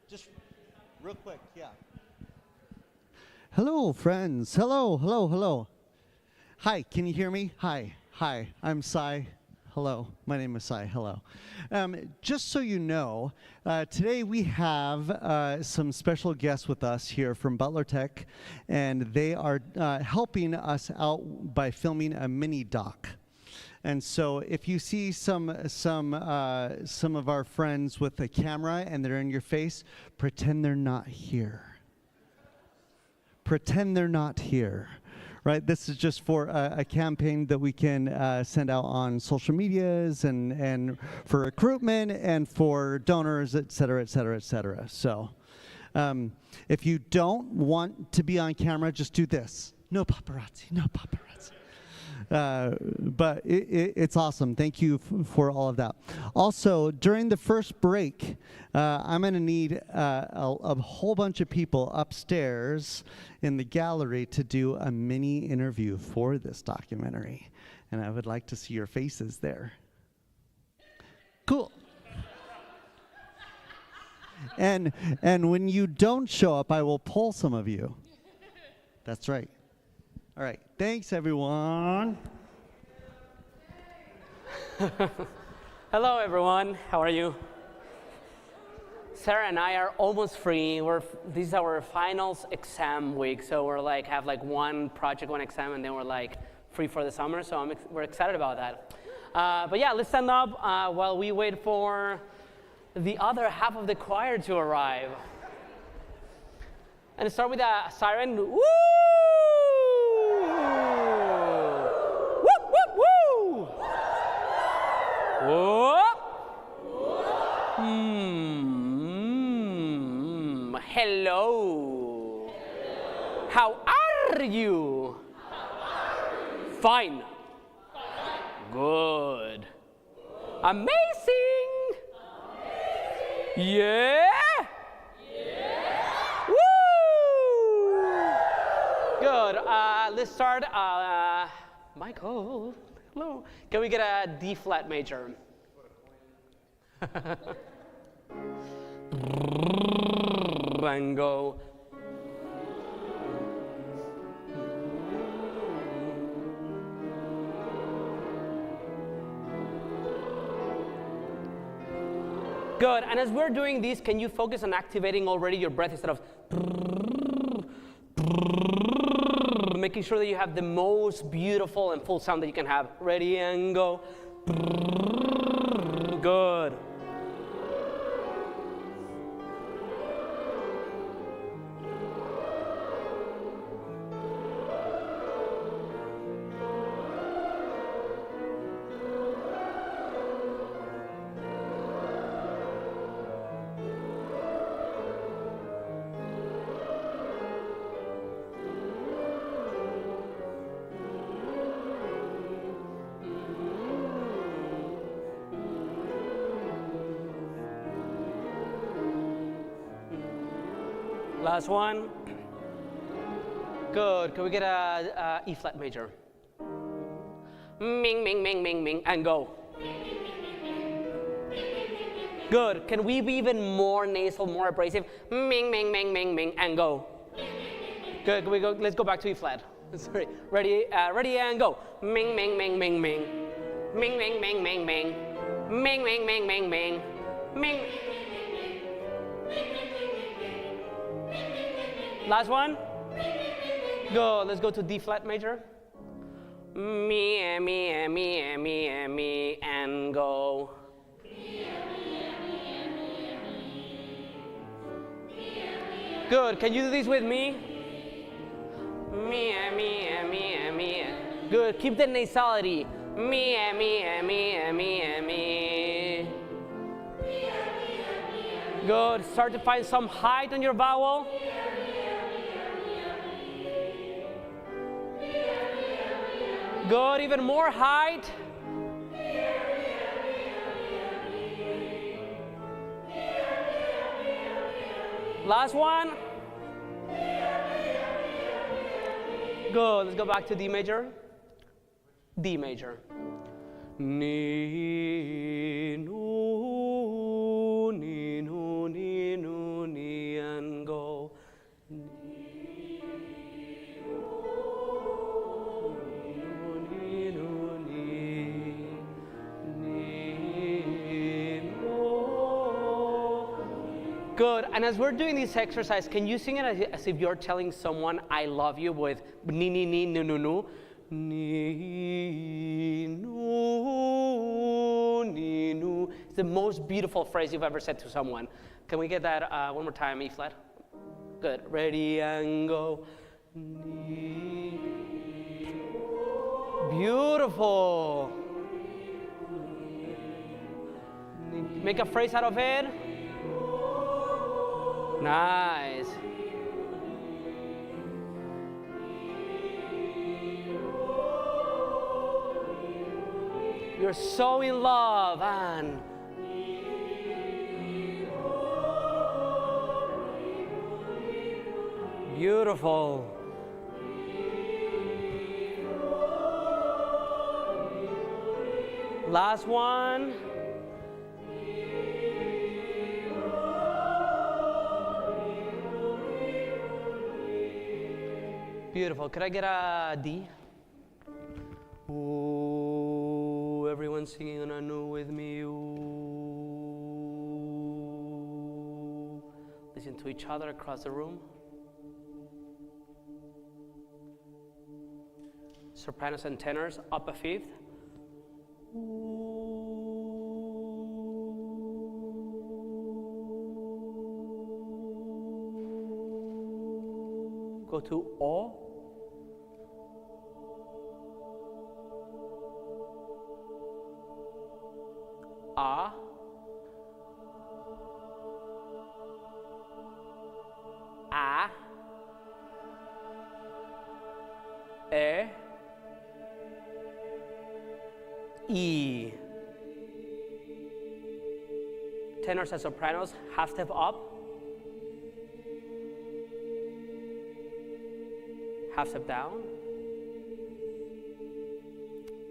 Just real quick, yeah. Hello, friends. Hello, hello, hello. Hi, can you hear me? Hi, I'm Sai. Hello, my name is Sai. Hello. Just so you know, today we have some special guests with us here from Butler Tech, and they are helping us out by filming a mini doc. And so, if you see some of our friends with a camera and they're in your face, pretend they're not here. Pretend they're not here. Right, this is just for a campaign that we can send out on social medias and for recruitment and for donors, et cetera, et cetera, et cetera. So if you don't want to be on camera, just do this. No paparazzi, no paparazzi. But it's awesome. Thank you for all of that. Also, during the first break, I'm going to need a whole bunch of people upstairs in the gallery to do a mini interview for this documentary. And I would like to see your faces there. Cool. And when you don't show up, I will pull some of you. That's right. All right, thanks everyone. Hello everyone, how are you? Sarah and I are almost free. This is our finals exam week, so we're have one project, one exam, and then we're free for the summer, so we're excited about that. But yeah, let's stand up while we wait for the other half of the choir to arrive. And start with a siren. Woo! Whoop. Hello. How are you? Fine. Good. Amazing. Yeah. Woo. Good. Let's start. Michael. Hello. Can we get a D flat major? And go. Good. And as we're doing this, can you focus on activating already your breath instead of making sure that you have the most beautiful and full sound that you can have. Ready and go. Good. Last one. Good. Can we get a E flat major? Ming, ming, ming, ming, ming, and go. Good. Can we be even more nasal, more abrasive? Ming, ming, ming, ming, ming, and go. Good. Can we go? Let's go back to E flat. Sorry. Ready? Ready and go. Ming, ming, ming, ming, ming. Ming, ming, ming, ming, ming. Ming, ming, ming, ming, ming. Ming. Last one. Go. Let's go to D flat major. Me, me, me, me, me, and go. Good. Can you do this with me? Me, me, me, me. Good. Keep the nasality. Me, me, me, me, me. Good. Start to find some height on your vowel. Good. Even more height. Last one. Good. Let's go back to D major. D major. Ni, nu, ni, nu, ni, nu, ni. Good. And as we're doing this exercise, can you sing it as if you're telling someone I love you with ni ni ni nu nu nu? Ni nu ni nu. It's the most beautiful phrase you've ever said to someone. Can we get that one more time, E flat? Good. Ready and go. Ni. Beautiful. Make a phrase out of it. Nice. You're so in love, and beautiful. Last one. Beautiful. Could I get a D? Ooh, everyone's singing on a new with me. Ooh. Listen to each other across the room. Sopranos and tenors up a fifth. Go to O. A. A. E. E. Tenors and sopranos, half step up, half step down.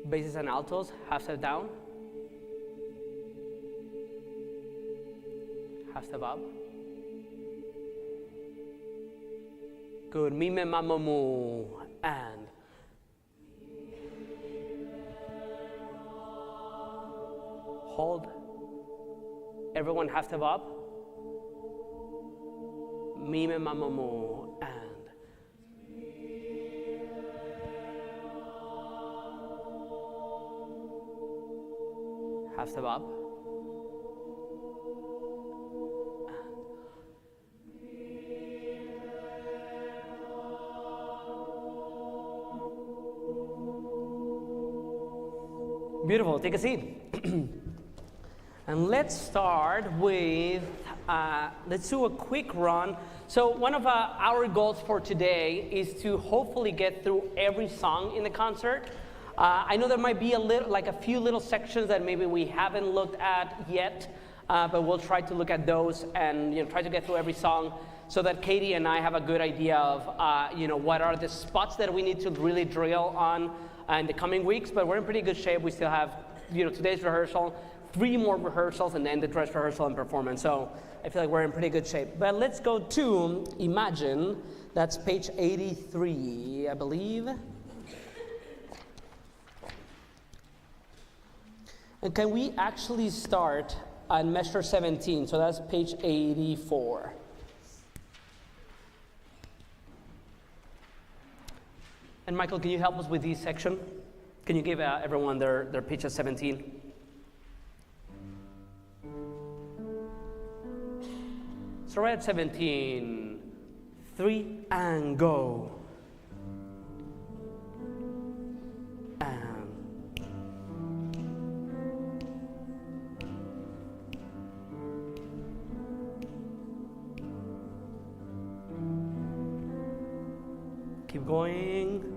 Basses and altos, half step down, half step up. Good. Mi, me, ma, mo, mu. And hold. Everyone half step up. Mi, me, ma, mo, mu. And half step up. Beautiful. Take a seat. And let's start with, let's do a quick run. So one of our goals for today is to hopefully get through every song in the concert. I know there might be a few little sections that maybe we haven't looked at yet, but we'll try to look at those and try to get through every song so that Katie and I have a good idea of what are the spots that we need to really drill on in the coming weeks. But we're in pretty good shape. We still have today's rehearsal, 3 more rehearsals, and then the dress rehearsal and performance. So I feel like we're in pretty good shape. But let's go to Imagine. That's page 83, I believe. And can we actually start on measure 17? So that's page 84. And Michael, can you help us with this section? Can you give everyone their page at 17? So right at 17, 3 and go. And keep going.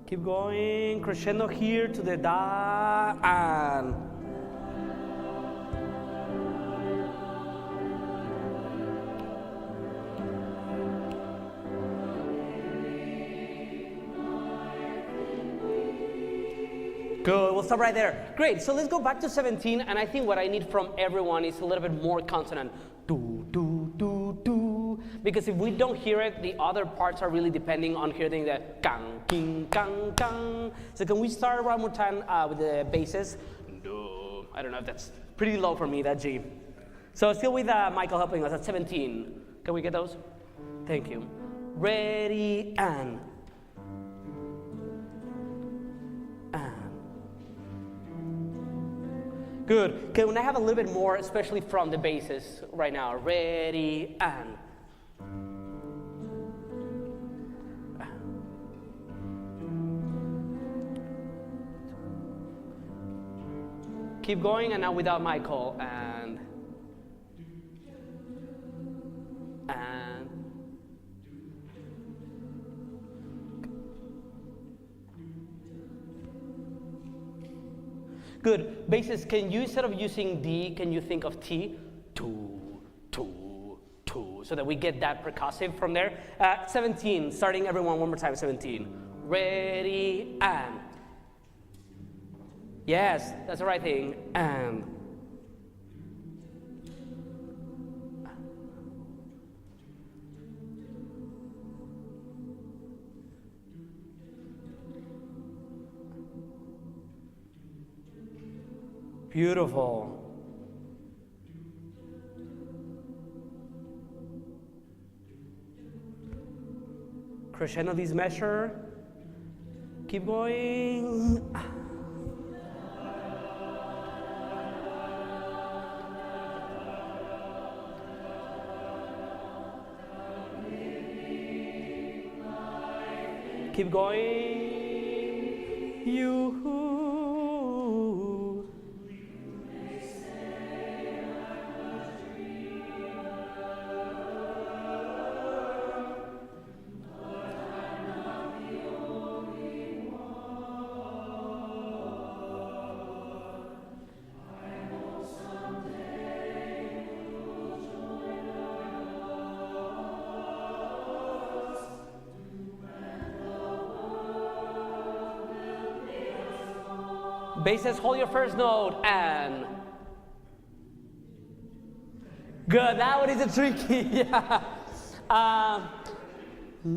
Keep going, crescendo here to the da and good. We'll stop right there. Great. So let's go back to 17, and I think what I need from everyone is a little bit more consonant. Do do do do. because if we don't hear it, the other parts are really depending on hearing the gang, king, gang, gang. So can we start one more time with the basses? No, I don't know if that's pretty low for me, that G. So still with Michael helping us at 17. Can we get those? Thank you. Ready, and. Good. Can I have a little bit more, especially from the basses right now? Ready, and. Keep going, and now without Michael, and. Good. Basses, can you, instead of using D, can you think of T? Two, two, two, so that we get that percussive from there. 17, starting everyone one more time, 17. Ready, and. Yes, that's the right thing, and. Beautiful. Crescendo these measure. Keep going. Keep going. You. Basses, hold your first note, and. Good, that one is a tricky, yeah.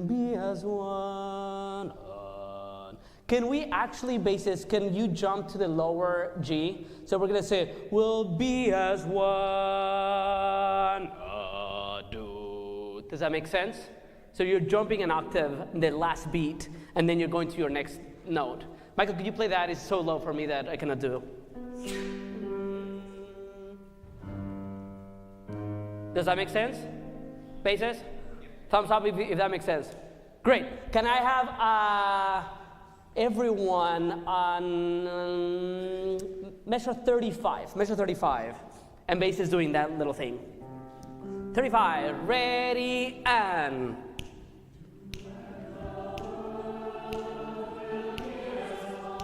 Be as one. Can we actually, basses, can you jump to the lower G? So we're gonna say, we'll be as one. Do. Does that make sense? So you're jumping an octave, the last beat, and then you're going to your next note. Michael, could you play that? It's so low for me that I cannot do. Does that make sense? Basses? Thumbs up if that makes sense. Great. Can I have everyone on measure 35? Measure 35. And basses doing that little thing. 35. Ready, and.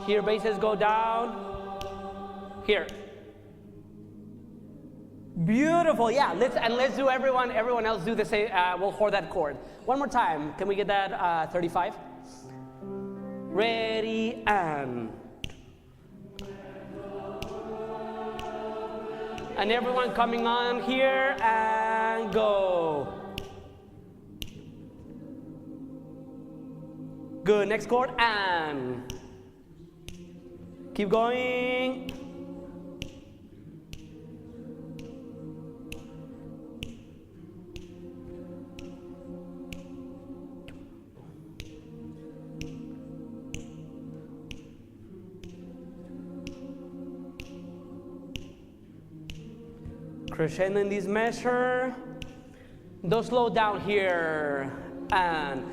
Here, basses go down. Here. Beautiful, yeah. Let's do everyone else do the same. We'll hold that chord. One more time. Can we get that 35? Ready, and. And everyone coming on here, and go. Good, next chord, and. Keep going. Crescendo in this measure. Don't slow down here. And.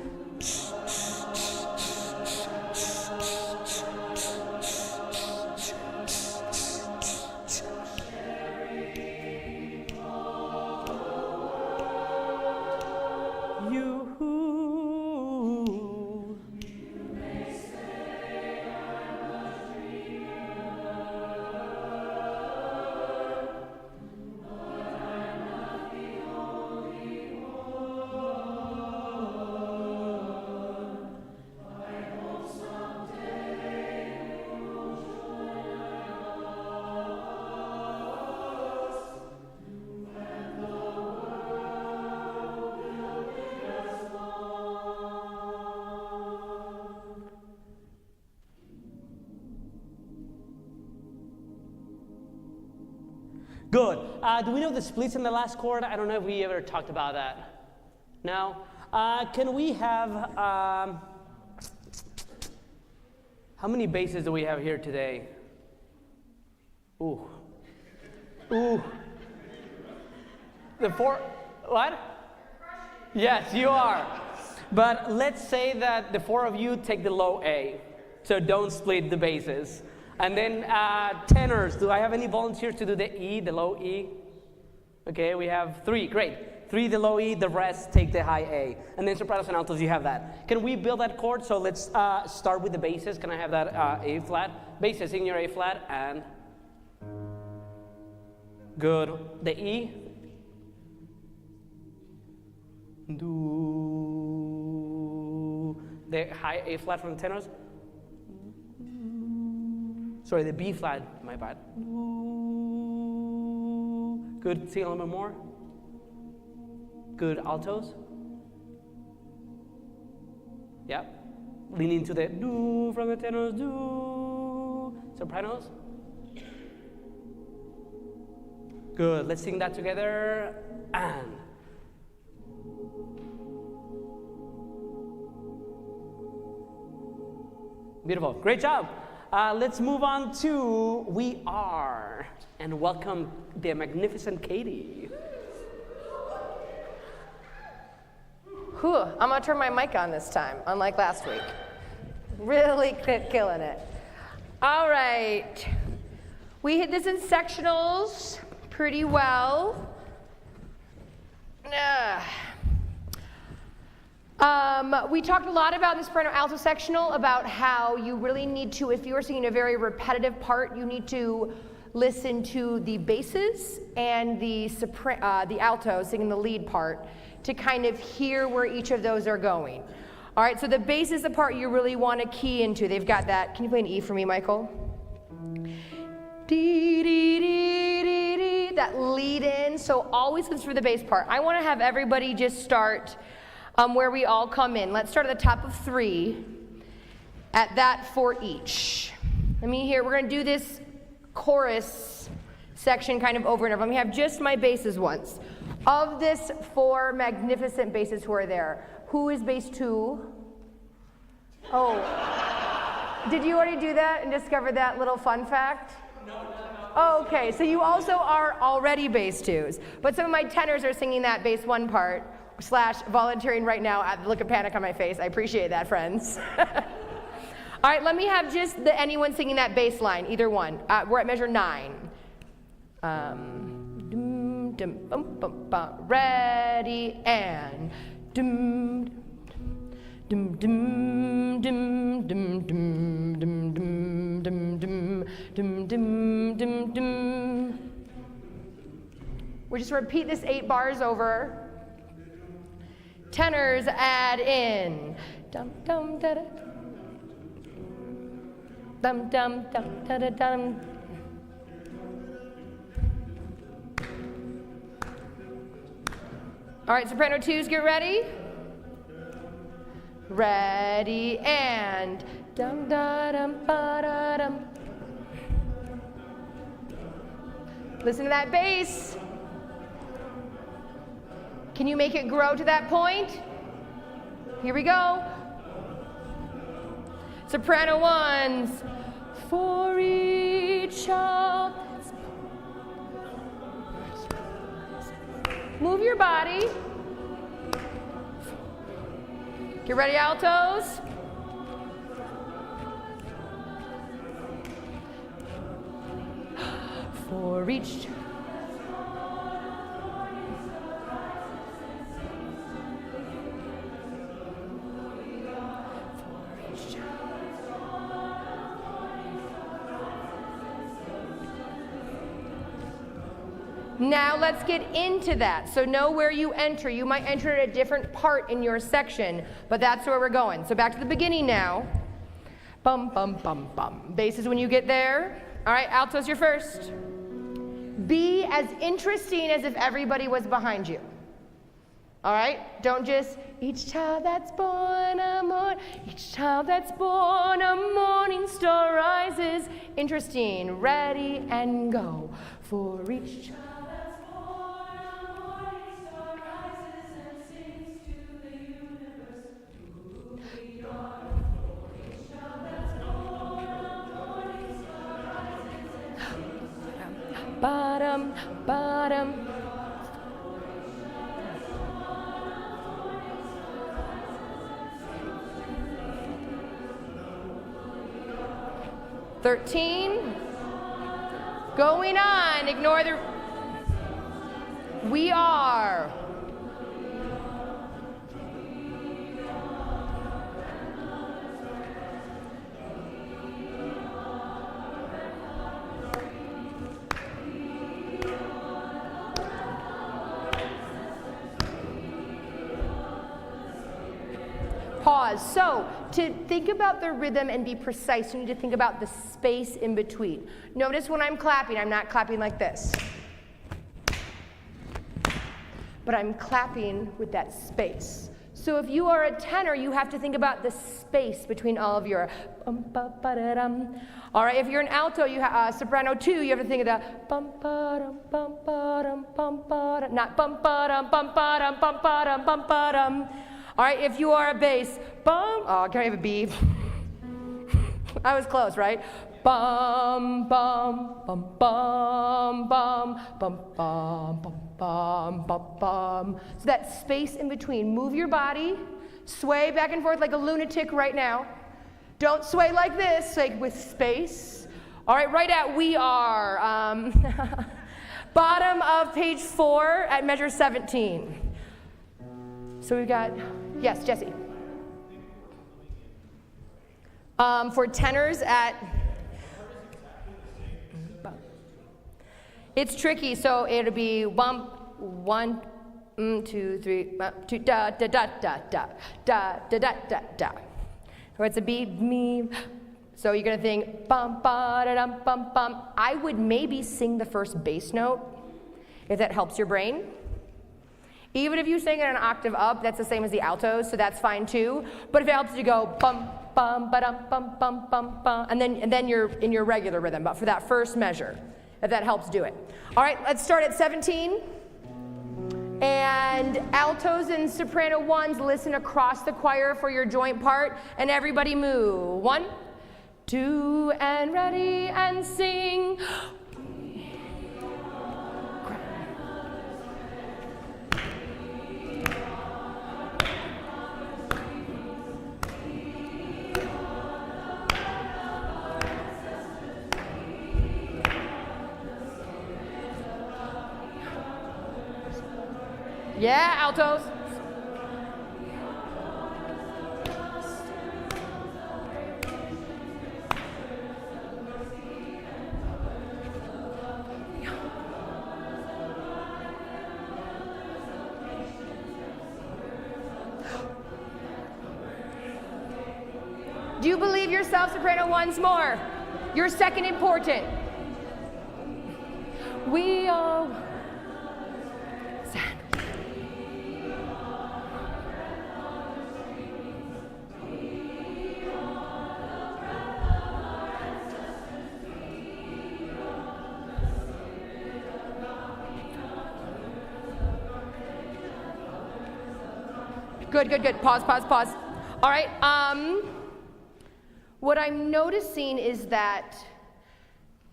Good. Do we know the splits in the last chord? I don't know if we ever talked about that. No? Can we have, how many basses do we have here today? Ooh. Ooh. The four, what? Yes, you are. But let's say that the four of you take the low A, so don't split the basses. And then tenors, do I have any volunteers to do the E, the low E? Okay, we have 3, great. 3 the low E, the rest take the high A. And then sopranos and altos, you have that. Can we build that chord? So let's start with the basses. Can I have that A flat? Basses in your A flat, and good. The E. Do. The high A flat from the tenors. Sorry, the B flat, my bad. Good, sing a little bit more. Good, altos. Yep. Lean into the do from the tenors, do. Sopranos. Good, let's sing that together. And. Beautiful, great job. Let's move on to We Are, and welcome the magnificent Katie. Whew, I'm gonna turn my mic on this time, unlike last week. Really killing it. All right, we hit this in sectionals pretty well. We talked a lot about the soprano alto sectional, about how you really need to, if you're singing a very repetitive part, you need to listen to the basses and the alto singing the lead part to kind of hear where each of those are going. All right, so the bass is the part you really want to key into. They've got that. Can you play an E for me, Michael? Dee, dee, dee, dee, dee, that lead in. So always listen for the bass part. I want to have everybody just start where we all come in. Let's start at the top of 3, at that for each. Let me hear, we're going to do this chorus section kind of over and over. Let me have just my basses once. Of this 4 magnificent basses who are there, who is bass 2? Oh, did you already do that and discover that little fun fact? No. Oh, okay, so you also are already bass 2s. But some of my tenors are singing that bass 1 part, / volunteering right now at the look of panic on my face. I appreciate that, friends. All right, let me have just anyone singing that bass line, either one. We're at measure 9. Ready, and dum dum dum dum dum dum dum dum dum dum dum dum dum. We just repeat this 8 bars over. Tenors add in dum dum da da dum dum dum da da dum. All right, soprano 2s, get ready. Ready, and dum da dum ba da dum. Listen to that bass. Can you make it grow to that point? Here we go. Soprano 1s, for each of. Move your body. Get ready, altos. For each. Now let's get into that. So know where you enter. You might enter at a different part in your section, but that's where we're going. So back to the beginning now. Bum, bum, bum, bum. Bass is when you get there. All right, altos, you're first. Be as interesting as if everybody was behind you. All right? Don't just, each child that's born a morning, each child that's born a morning star rises Interesting. Ready and go. For each child. Bottom, bottom. $13. Going on. Ignore the. We are. Pause. So, to think about the rhythm and be precise, you need to think about the space in between. Notice when I'm clapping, I'm not clapping like this. But I'm clapping with that space. So if you are a tenor, you have to think about the space between all of your bum-ba-ba-da-dum. All right, if you're an alto, you have soprano 2, you have to think of the bum-ba-dum, bum-ba-dum, bum-ba-dum, not bum-ba-dum, bum-ba-dum, bum-ba-dum, bum-ba-dum. All right, if you are a bass, bum, oh, can I have a B? I was close, right? Bum, bum, bum, bum, bum, bum, bum, bum, bum, bum, bum. So that space in between. Move your body, sway back and forth like a lunatic right now. Don't sway like this, like with space. All right, right at we are. Bottom of page 4 at measure 17. So we've got, yes, Jesse. For tenors at, it's tricky, so it'll be 1, 2, 3, 2, da, da, da, da, da, da, da, da, da, da. So it's a B, me. So you're gonna think, bum, ba, da, dum, bum, bum. I would maybe sing the first bass note, if that helps your brain. Even if you sing it an octave up, that's the same as the altos, so that's fine too. But if it helps you go bum, bum, ba-dum, bum, bum, bum, bum, and then you're in your regular rhythm, but for that first measure, if that helps, do it. All right, let's start at 17. And altos and soprano 1s, listen across the choir for your joint part, and everybody move. 1, 2, and ready, and sing. Yeah, altos. Do you believe yourself, soprano 1s more? You're second important. We all. Good, good, good. Pause, pause, pause. All right. What I'm noticing is that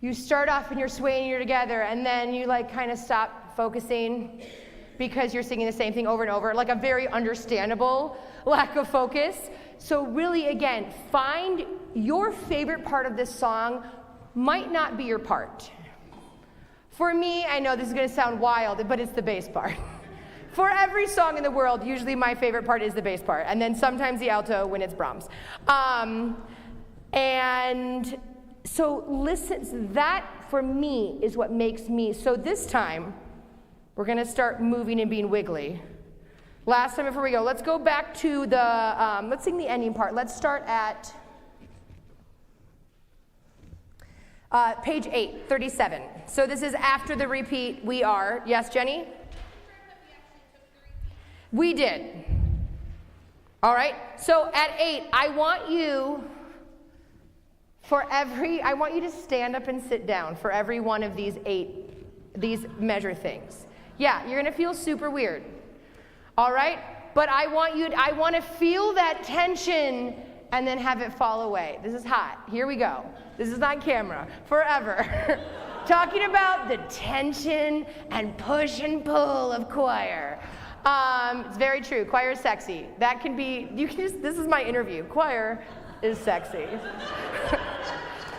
you start off and you're swaying, you're together, and then you like kind of stop focusing because you're singing the same thing over and over, like a very understandable lack of focus. So really, again, find your favorite part of this song might not be your part. For me, I know this is going to sound wild, but it's the bass part. For every song in the world, usually my favorite part is the bass part, and then sometimes the alto when it's Brahms. And so listen, that for me is what makes me, so this time, we're gonna start moving and being wiggly. Last time before we go, let's go back to the, let's sing the ending part. Let's start at page 8, 37. So this is after the repeat, we are. Yes, Jenny? We did. All right, so at 8, I want you, I want you to stand up and sit down for every one of these measure things. Yeah, you're gonna feel super weird. All right? But I want to feel that tension and then have it fall away. This is hot. Here we go. This is on camera. Forever. Talking about the tension and push and pull of choir. It's very true. Choir is sexy. That can be, this is my interview. Choir is sexy.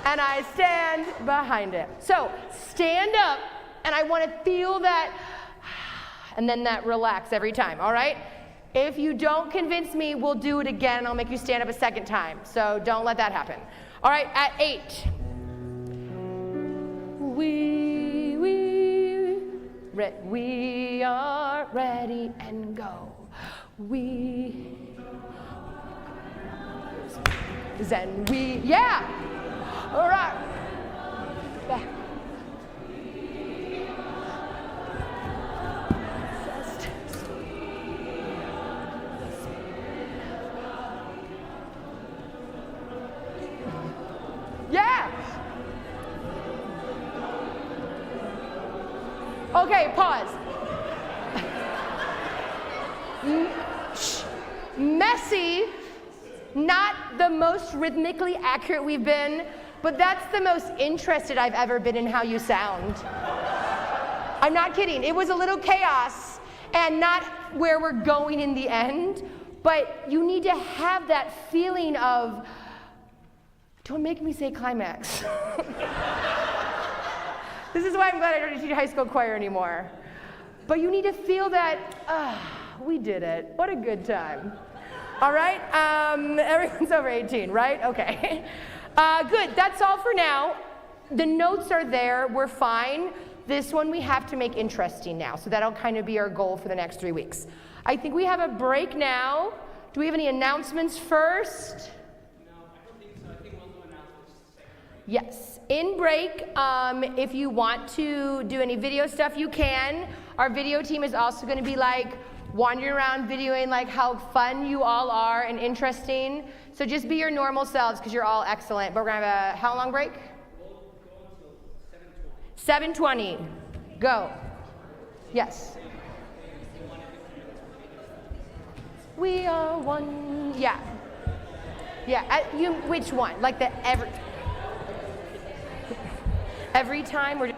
And I stand behind it. So stand up, and I want to feel that, and then that relax every time, all right? If you don't convince me, we'll do it again, and I'll make you stand up a second time. So don't let that happen. All right, at 8. We are ready and go. Yeah. All right. Back. Yeah. Okay, pause. Messy, not the most rhythmically accurate we've been, but that's the most interested I've ever been in how you sound. I'm not kidding. It was a little chaos, and not where we're going in the end, but you need to have that feeling of, don't make me say climax. This is why I'm glad I don't teach high school choir anymore. But you need to feel that, we did it. What a good time. All right, everyone's over 18, right? Okay. Good, that's all for now. The notes are there, we're fine. This one we have to make interesting now, so that'll kind of be our goal for the next 3 weeks. I think we have a break now. Do we have any announcements first? No, I don't think so. I think we'll do announcements second. Yes, in break, if you want to do any video stuff, you can. Our video team is also gonna be like wandering around videoing like how fun you all are and interesting. So just be your normal selves because you're all excellent. But we're gonna have a how long break? We'll go until 7:20. 7:20. Go. Yes. We are one. Yeah. Yeah. Which one? Like the every time we're.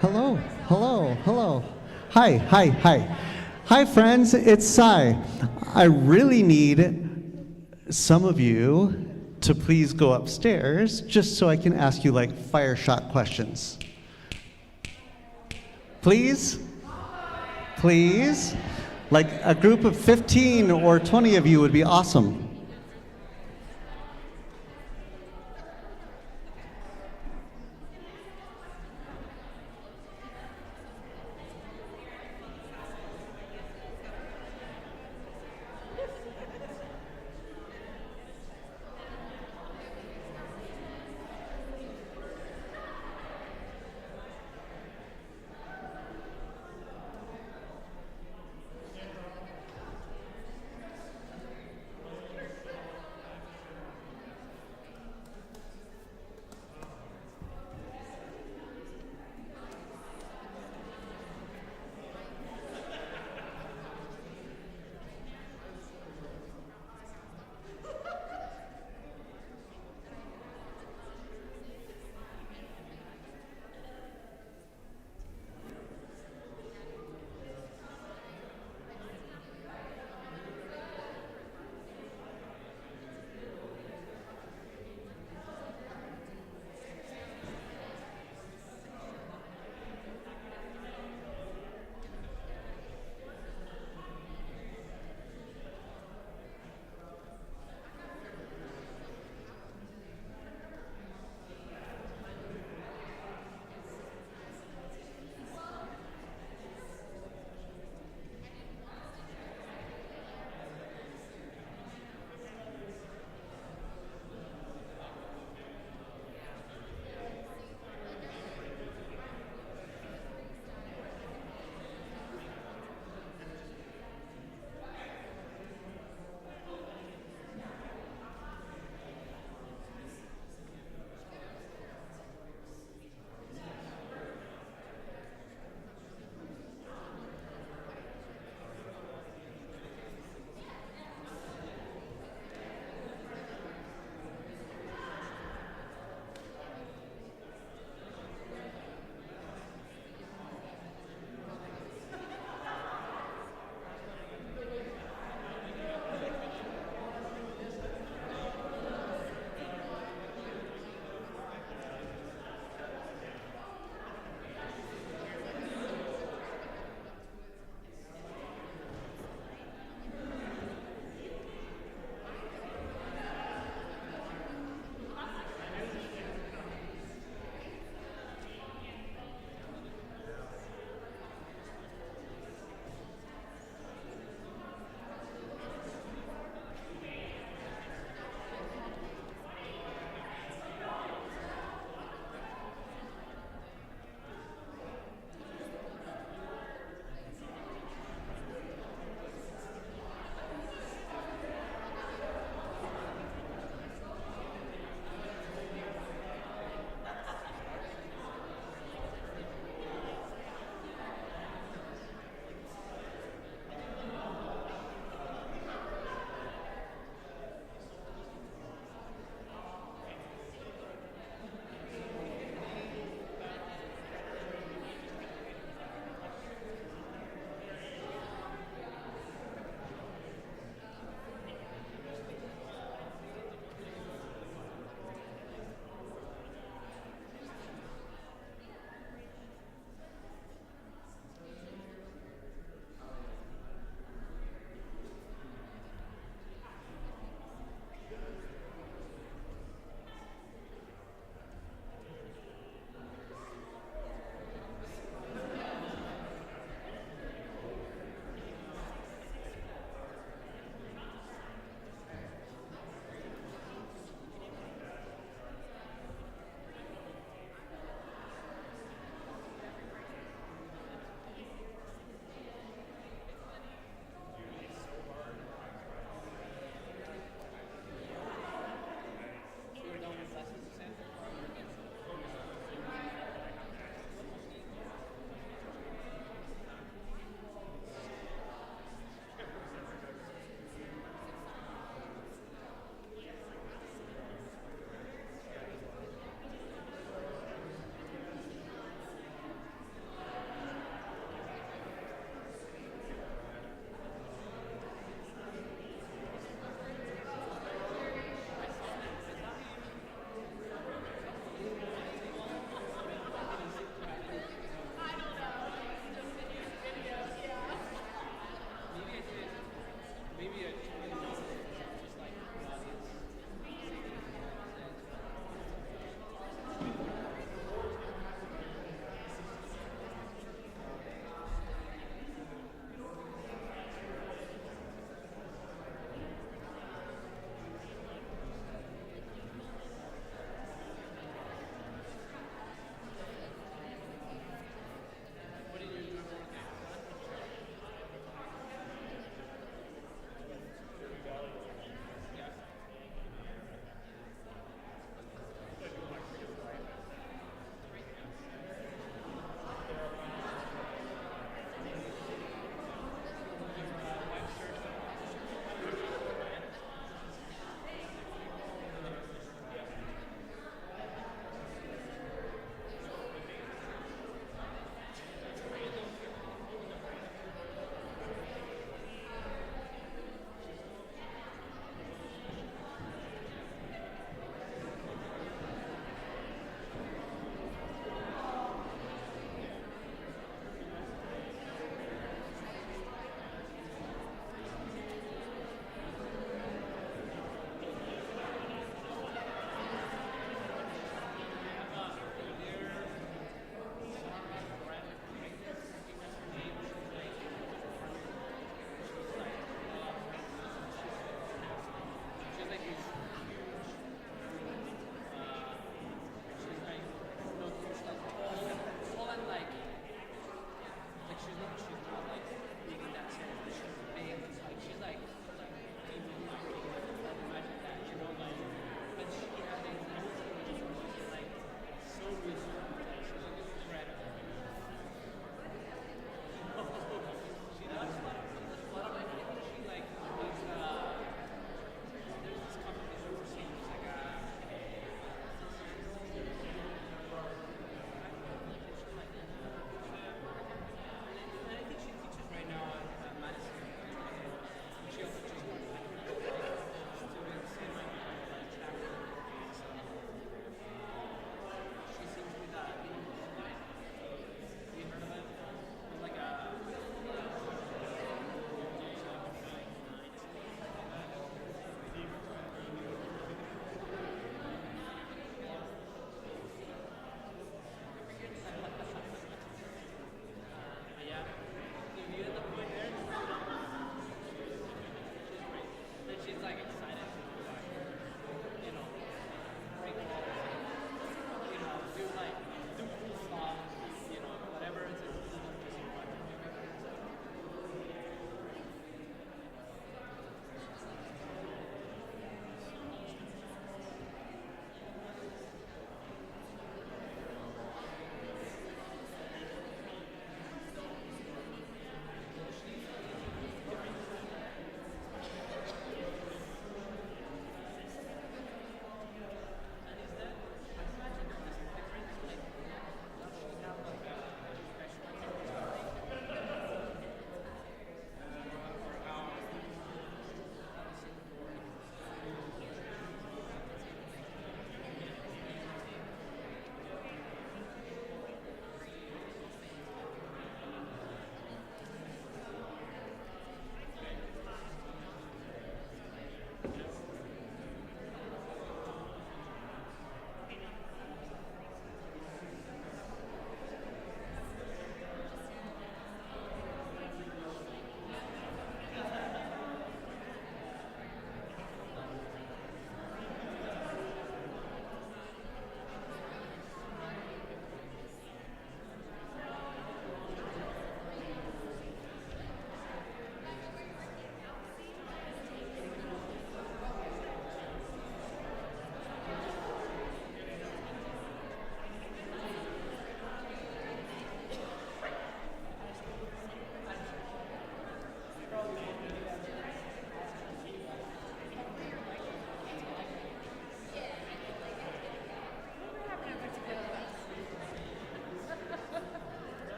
Hello, hello, hello. Hi, hi, hi. Hi, friends, it's Cy. I really need some of you to please go upstairs just so I can ask you like fire shot questions. Please? Please? Like a group of 15 or 20 of you would be awesome.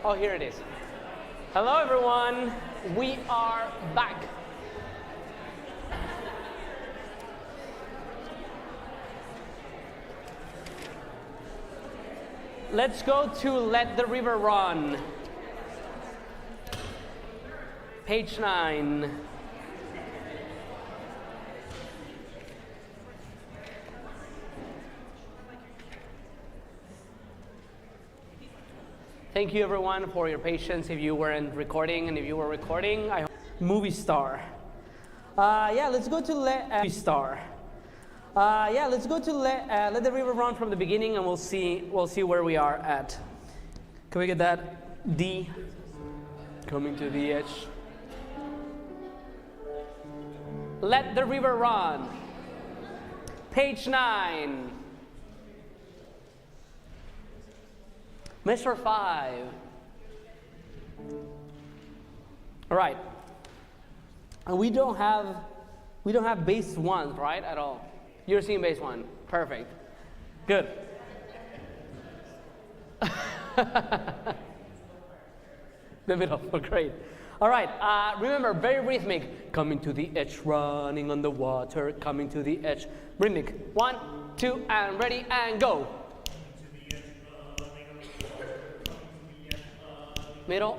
Oh, here it is. Hello, everyone. We are back. Let's go to Let the River Run. Page 9. Thank you, everyone, for your patience. If you weren't recording, and if you were recording, I hope. Movie star. Yeah, let's go to Movie star. Yeah, let's go to Let the River Run from the beginning, and we'll see where we are at. Can we get that? D. Coming to the edge. Let the River Run. Page 9. Measure 5. All right. And we don't have bass 1, right, at all. You're seeing bass 1. Perfect. Good. The middle. Great. All right. Remember, very rhythmic. Coming to the edge, running on the water. Coming to the edge. Rhythmic. 1, 2, and ready, and go. Middle.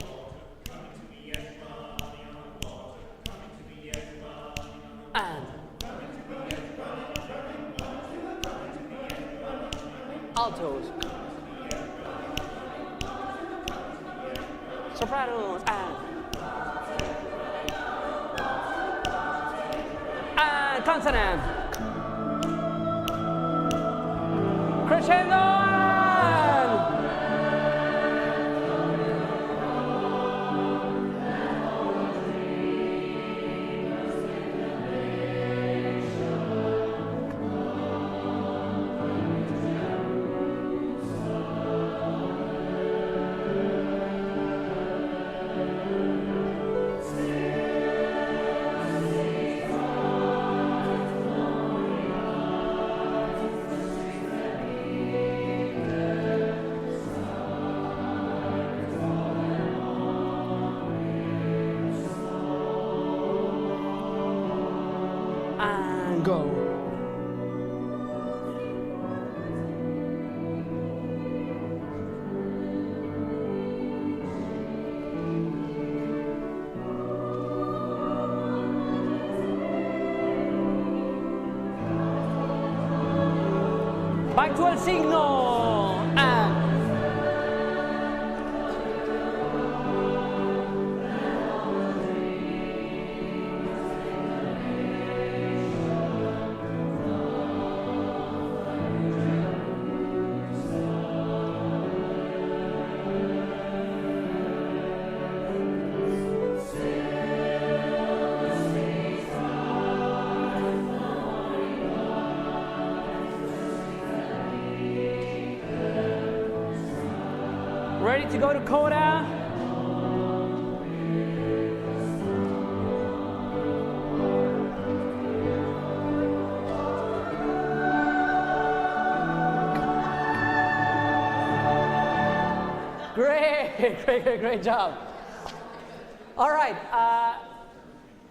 And altos. Sopranos. And consonant. Crescendo. Go. Back to el signo. And ready to go to coda. Great job. All right,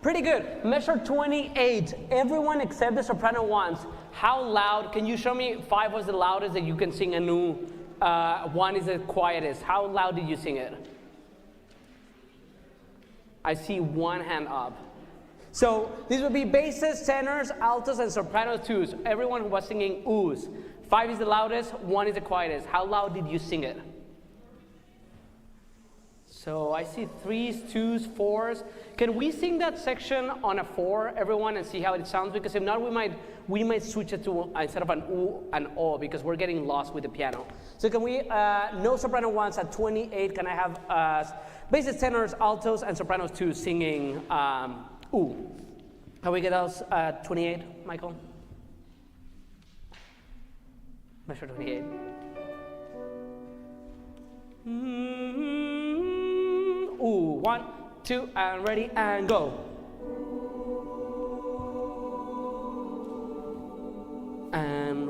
pretty good. Measure 28. Everyone except the soprano ones. How loud? Can you show me 5 was the loudest that you can sing a new? 1 is the quietest. How loud did you sing it? I see 1 hand up. So these would be basses, tenors, altos, and sopranos, 2s. Everyone who was singing oohs. 5 is the loudest, 1 is the quietest. How loud did you sing it? So I see 3s, 2s, 4s. Can we sing that section on a 4, everyone, and see how it sounds? Because if not, we might switch it to, instead of an ooh, an o, because we're getting lost with the piano. So can we, no soprano 1s at 28, can I have basses, tenors, altos, and sopranos 2 singing ooh? Can we get those 28, Michael? Measure 28. Ooh, 1, 2, and ready, and go. And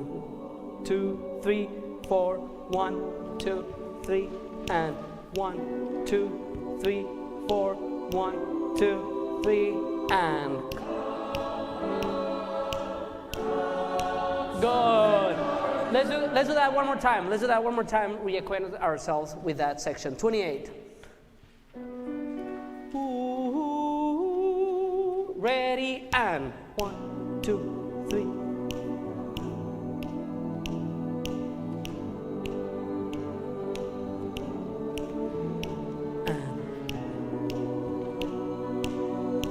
2, 3, 4, 1, 2, 3, and 1, 2, 3, 4. 1, 2, 3, and good. Let's do that one more time. Let's do that one more time. Reacquaint ourselves with that section. 28. Ooh, ready and 1, 2, 3.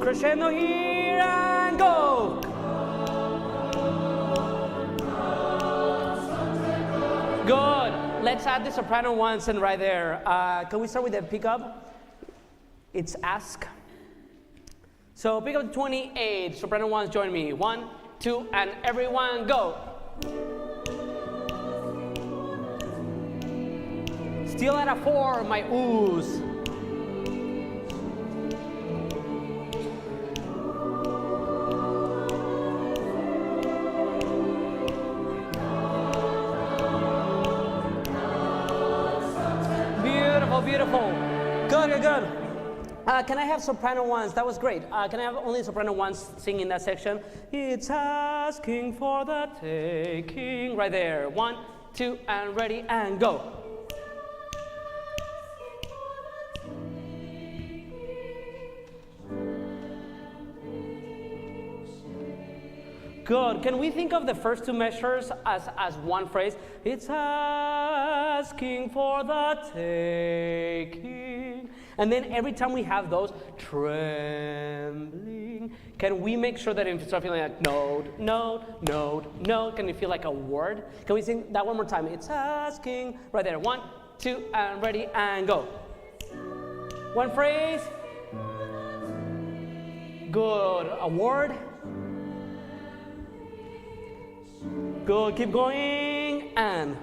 Crescendo here and go. Good. Let's add the soprano once and right there. Can we start with the pickup? It's ask. So pick up 28. Soprano ones, join me. 1, 2, and everyone go. Still at a 4, my oohs. Beautiful. Good. Can I have soprano ones? That was great. Can I have only soprano ones singing that section? It's asking for the taking. Right there. 1, 2, and ready, and go. Good. Can we think of the first two measures as one phrase? It's asking for the taking. And then every time we have those, trembling. Can we make sure that if you start feeling like note, can you feel like a word? Can we sing that one more time? It's asking. Right there. 1, 2, and ready, and go. One phrase. Good. A word. Good, keep going, and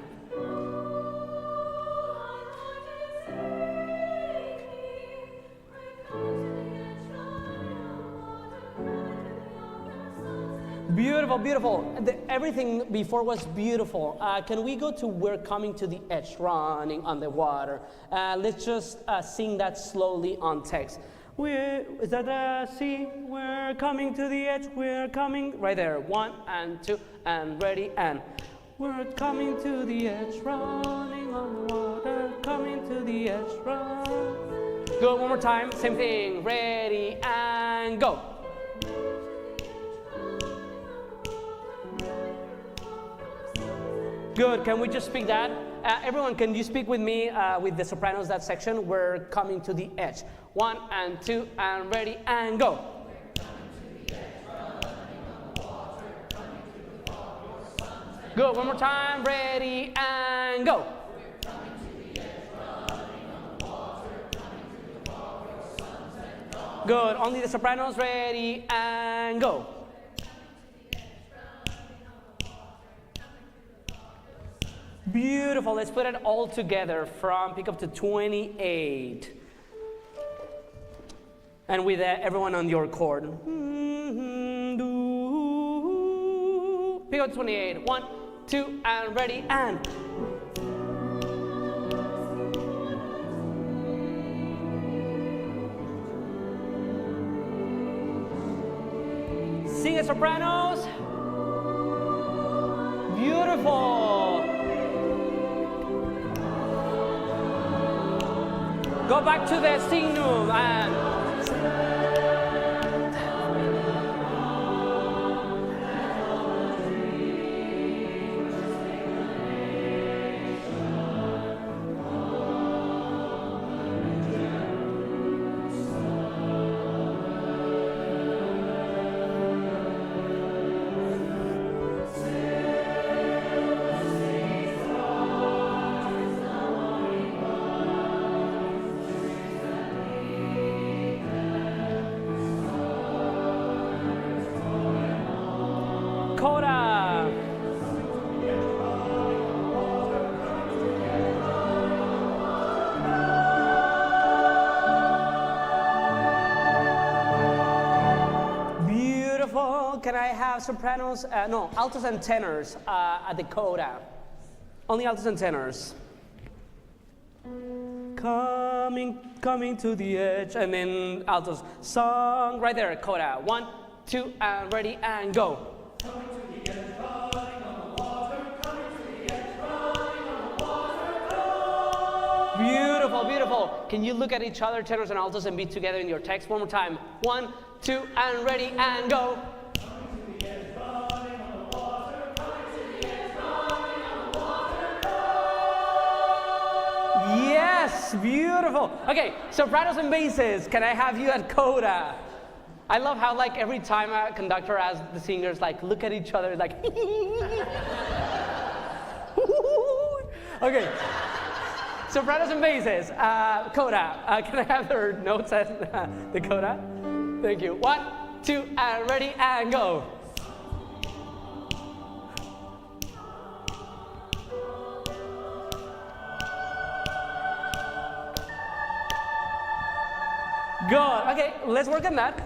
beautiful. Everything before was beautiful. Can we go to we're coming to the edge, running on the water? Let's just sing that slowly on text. Is that the C? We're coming to the edge, we're coming. Right there. 1 and 2 and ready, and we're coming to the edge, running on the water, coming to the edge, run. Good, one more time. Same thing. Ready and go. Good. Can we just speak that? Everyone, can you speak with me with the sopranos, that section? We're coming to the edge. 1 and 2 and ready and go. Good. One more time. Ready and go. Good. Only the sopranos. Ready and go. Beautiful. Let's put it all together from pick up to 28. And with everyone on your chord. Pick up 28. 1, 2, and ready, and. Sing it, sopranos. Beautiful. Go back to the signum and. Can I have sopranos? No, altos and tenors at the coda. Only altos and tenors. Come coming to the edge. And then altos, song, right there, coda. 1, 2, and ready, and go. Beautiful, beautiful. Can you look at each other, tenors and altos, and be together in your text? One more time. 1, 2, and ready, and go. Yes, beautiful. Okay, sopranos and basses. Can I have you at coda? I love how like every time a conductor asks the singers like look at each other like. Okay. Sopranos and basses, coda. Can I have their notes at the coda? Thank you. 1, 2, and ready, and go. Good. Okay, let's work on that.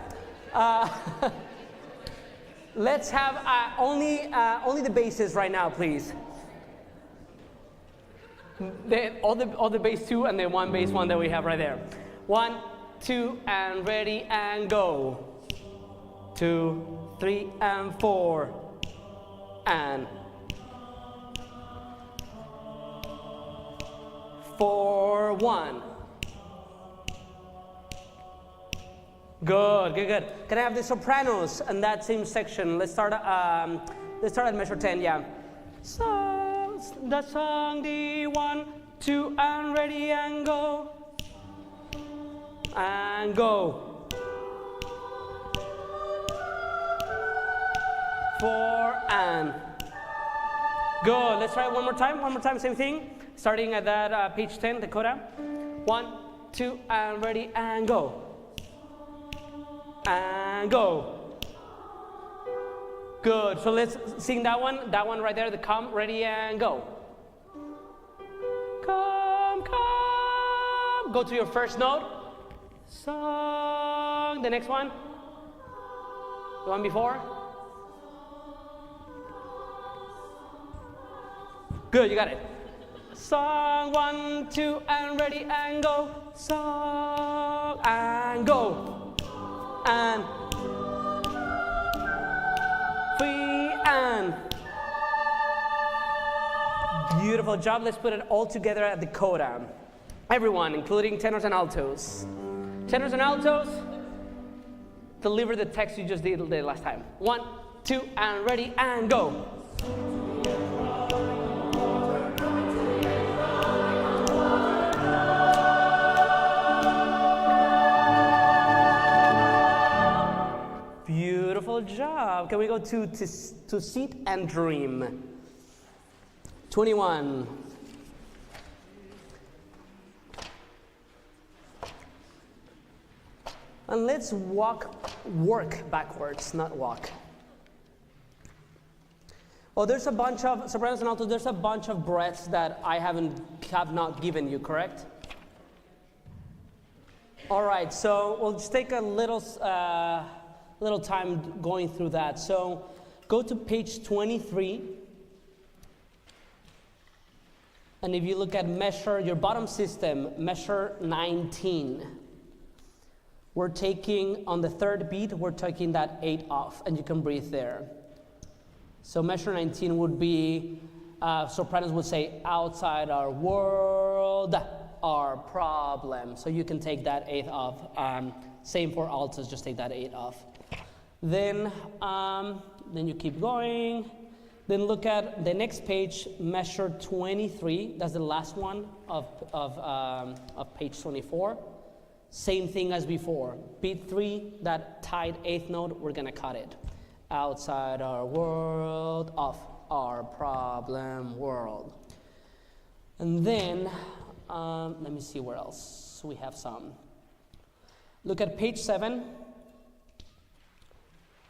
Let's have only the basses right now, please. All the bass 2 and the one bass 1 that we have right there. 1, 2, and ready, and go. 2, 3, and 4, and 4, 1. Good, good, good. Can I have the sopranos in that same section? Let's start at measure 10, yeah. So, that song, the 1, 2, and ready, and go. And go. 4, and. Good, let's try it one more time, same thing. Starting at that page 10, the coda. 1, 2, and ready, and go. And go. Good. So let's sing that one right there, the come, ready, and go. Come, come. Go to your first note. Song. The next one. The one before. Good, you got it. Song, 1, 2, and ready, and go. Song, and go. And 3, and. Beautiful job. Let's put it all together at the coda. Everyone, including tenors and altos. Tenors and altos, deliver the text you just did the last time. 1, 2, and ready, and go. Beautiful job. Can we go to Sit and Dream? 21. And let's work backwards, not walk. Oh, there's a bunch of sopranos and altos. There's a bunch of breaths that I have not given you, correct? All right. So we'll just take a little time going through that. So go to page 23. And if you look at measure, your bottom system, measure 19. We're taking, on the third beat, we're taking that 8 off, and you can breathe there. So measure 19 would be, sopranos would say, outside our world, our problem. So you can take that 8 off. Same for altos, just take that 8 off. Then you keep going. Then look at the next page, measure 23. That's the last one of page 24. Same thing as before. Beat 3, that tied 8th note, we're gonna cut it. Outside our world, of our problem world. And then, let me see where else we have some. Look at page 7.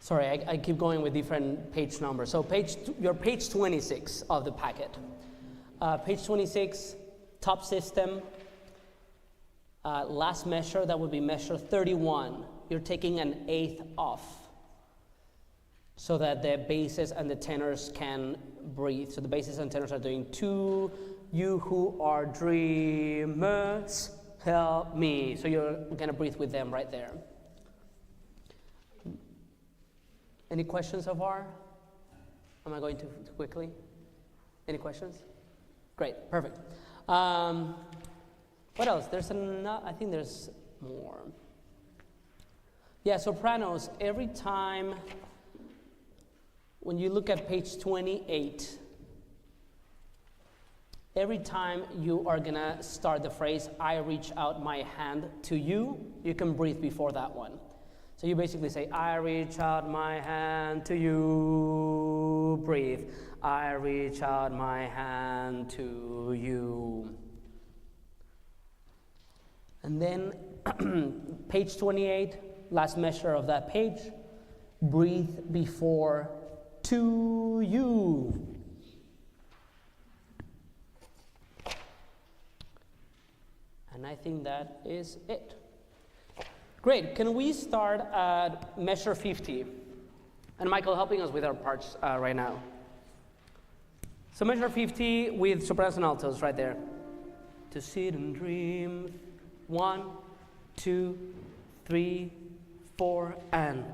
Sorry, I keep going with different page numbers. So your page 26 of the packet. Page 26, top system. Last measure, that would be measure 31. You're taking an 8th off so that the basses and the tenors can breathe. So the basses and tenors are doing 2, You who are dreamers, help me. So you're going to breathe with them right there. Any questions so far? Am I going too quickly? Any questions? Great, perfect. What else? I think there's more. Yeah, sopranos, every time when you look at page 28, every time you are gonna start the phrase, I reach out my hand to you, you can breathe before that one. So you basically say, I reach out my hand to you, breathe. I reach out my hand to you. And then page 28, last measure of that page, breathe before to you. And I think that is it. Great, can we start at measure 50? And Michael helping us with our parts right now. So measure 50 with sopranos and altos right there. To sit and dream. 1, 2, 3, 4, and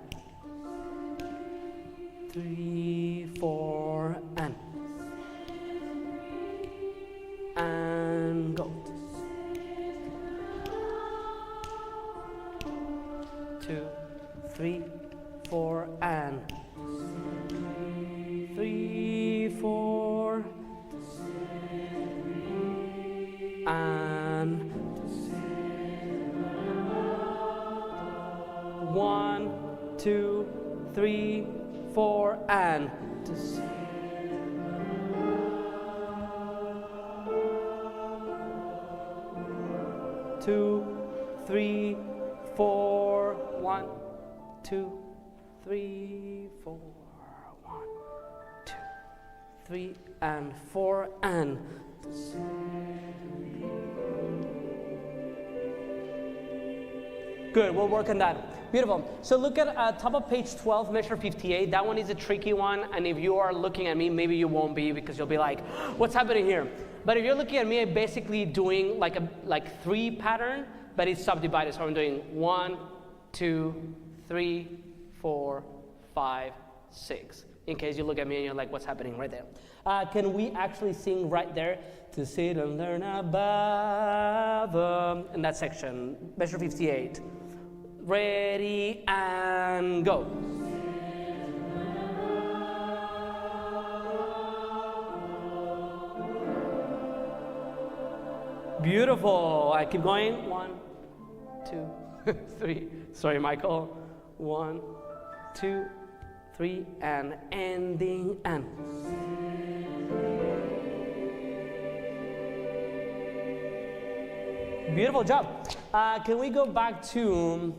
3, 4, and go. 2, 3, 4, and 3, 4, and 1, 2, 3, 4, and 2, 3, 4, 1, 2, 3, 4, 1, 2, 3, and 4, and good, we'll work on that. Beautiful. So look at top of page 12, measure 58. That one is a tricky one, and if you are looking at me, maybe you won't be because you'll be like, what's happening here? But if you're looking at me, I'm basically doing like 3 pattern, but it's subdivided. So I'm doing 1, 2, 3, 4, 5, 6. In case you look at me and you're like, what's happening right there? Can we actually sing right there? To sit and learn above in that section, measure 58. Ready and go. Beautiful. I keep going. 1, 2, 3. Sorry, Michael. 1, 2, 3, and ending and. Beautiful job. Can we go back to,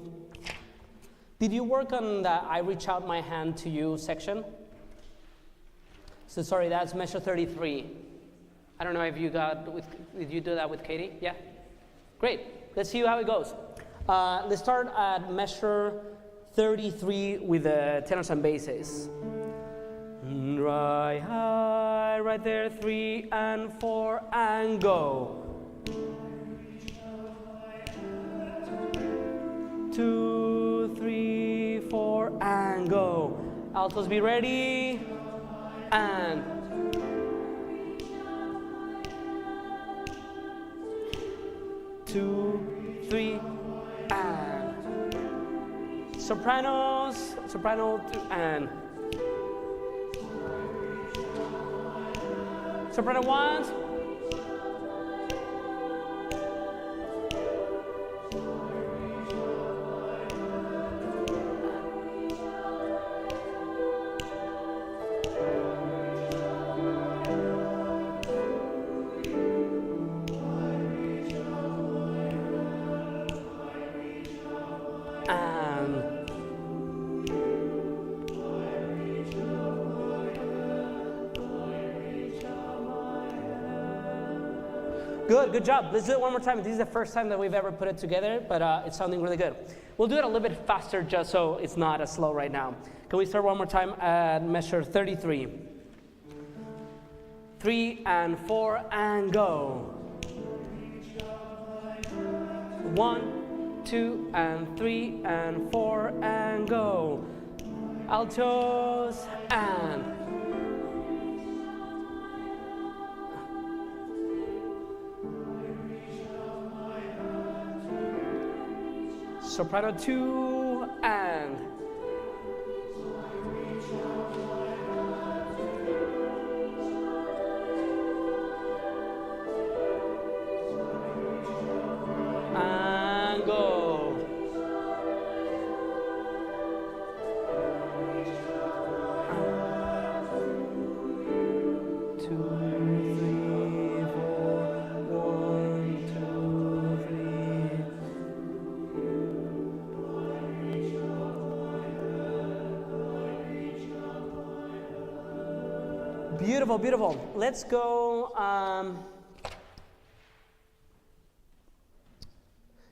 did you work on the I reach out my hand to you section? So sorry, that's measure 33. I don't know if you did you do that with Katie? Yeah? Great. Let's see how it goes. Let's start at measure 33 with the tenors and basses. Right high, right there, 3 and 4 and go. 2, 3, 4 and go. Altos be ready and 2, 3 and sopranos, soprano 2 and soprano 1. Good job. Let's do it one more time. This is the first time that we've ever put it together, but it's sounding really good. We'll do it a little bit faster just so it's not as slow right now. Can we start one more time at measure 33? 3 and 4 and go. 1, 2 and 3 and 4 and go. Altos and soprano 2 and go. 2, 3, 4, 1, 2, 3. Beautiful, beautiful. Let's go.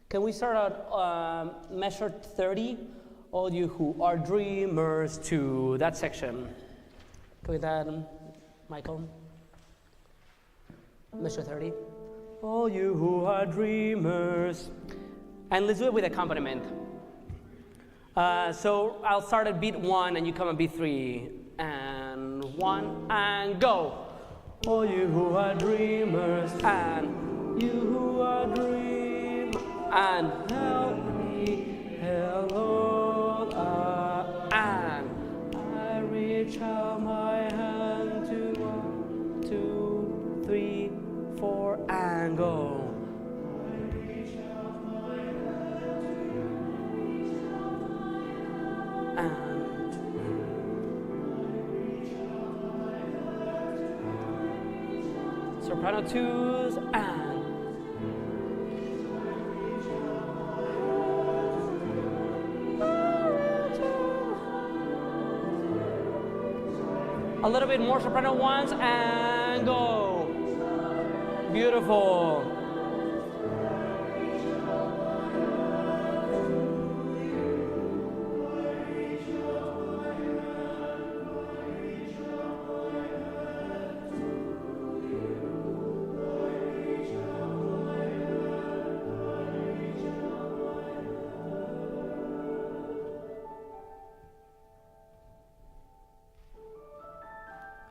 Can we start out measure 30? All you who are dreamers to that section. Can we do that, Michael? Measure 30. All you who are dreamers. And let's do it with accompaniment. So I'll start at beat 1 and you come at beat 3. And 1 and go. All you who are dreamers and you who are dreamers. And help me, hello, and I reach out my hand to 1, 2, 3, 4, and go. And soprano 2s and a little bit more soprano 1s and go. Beautiful.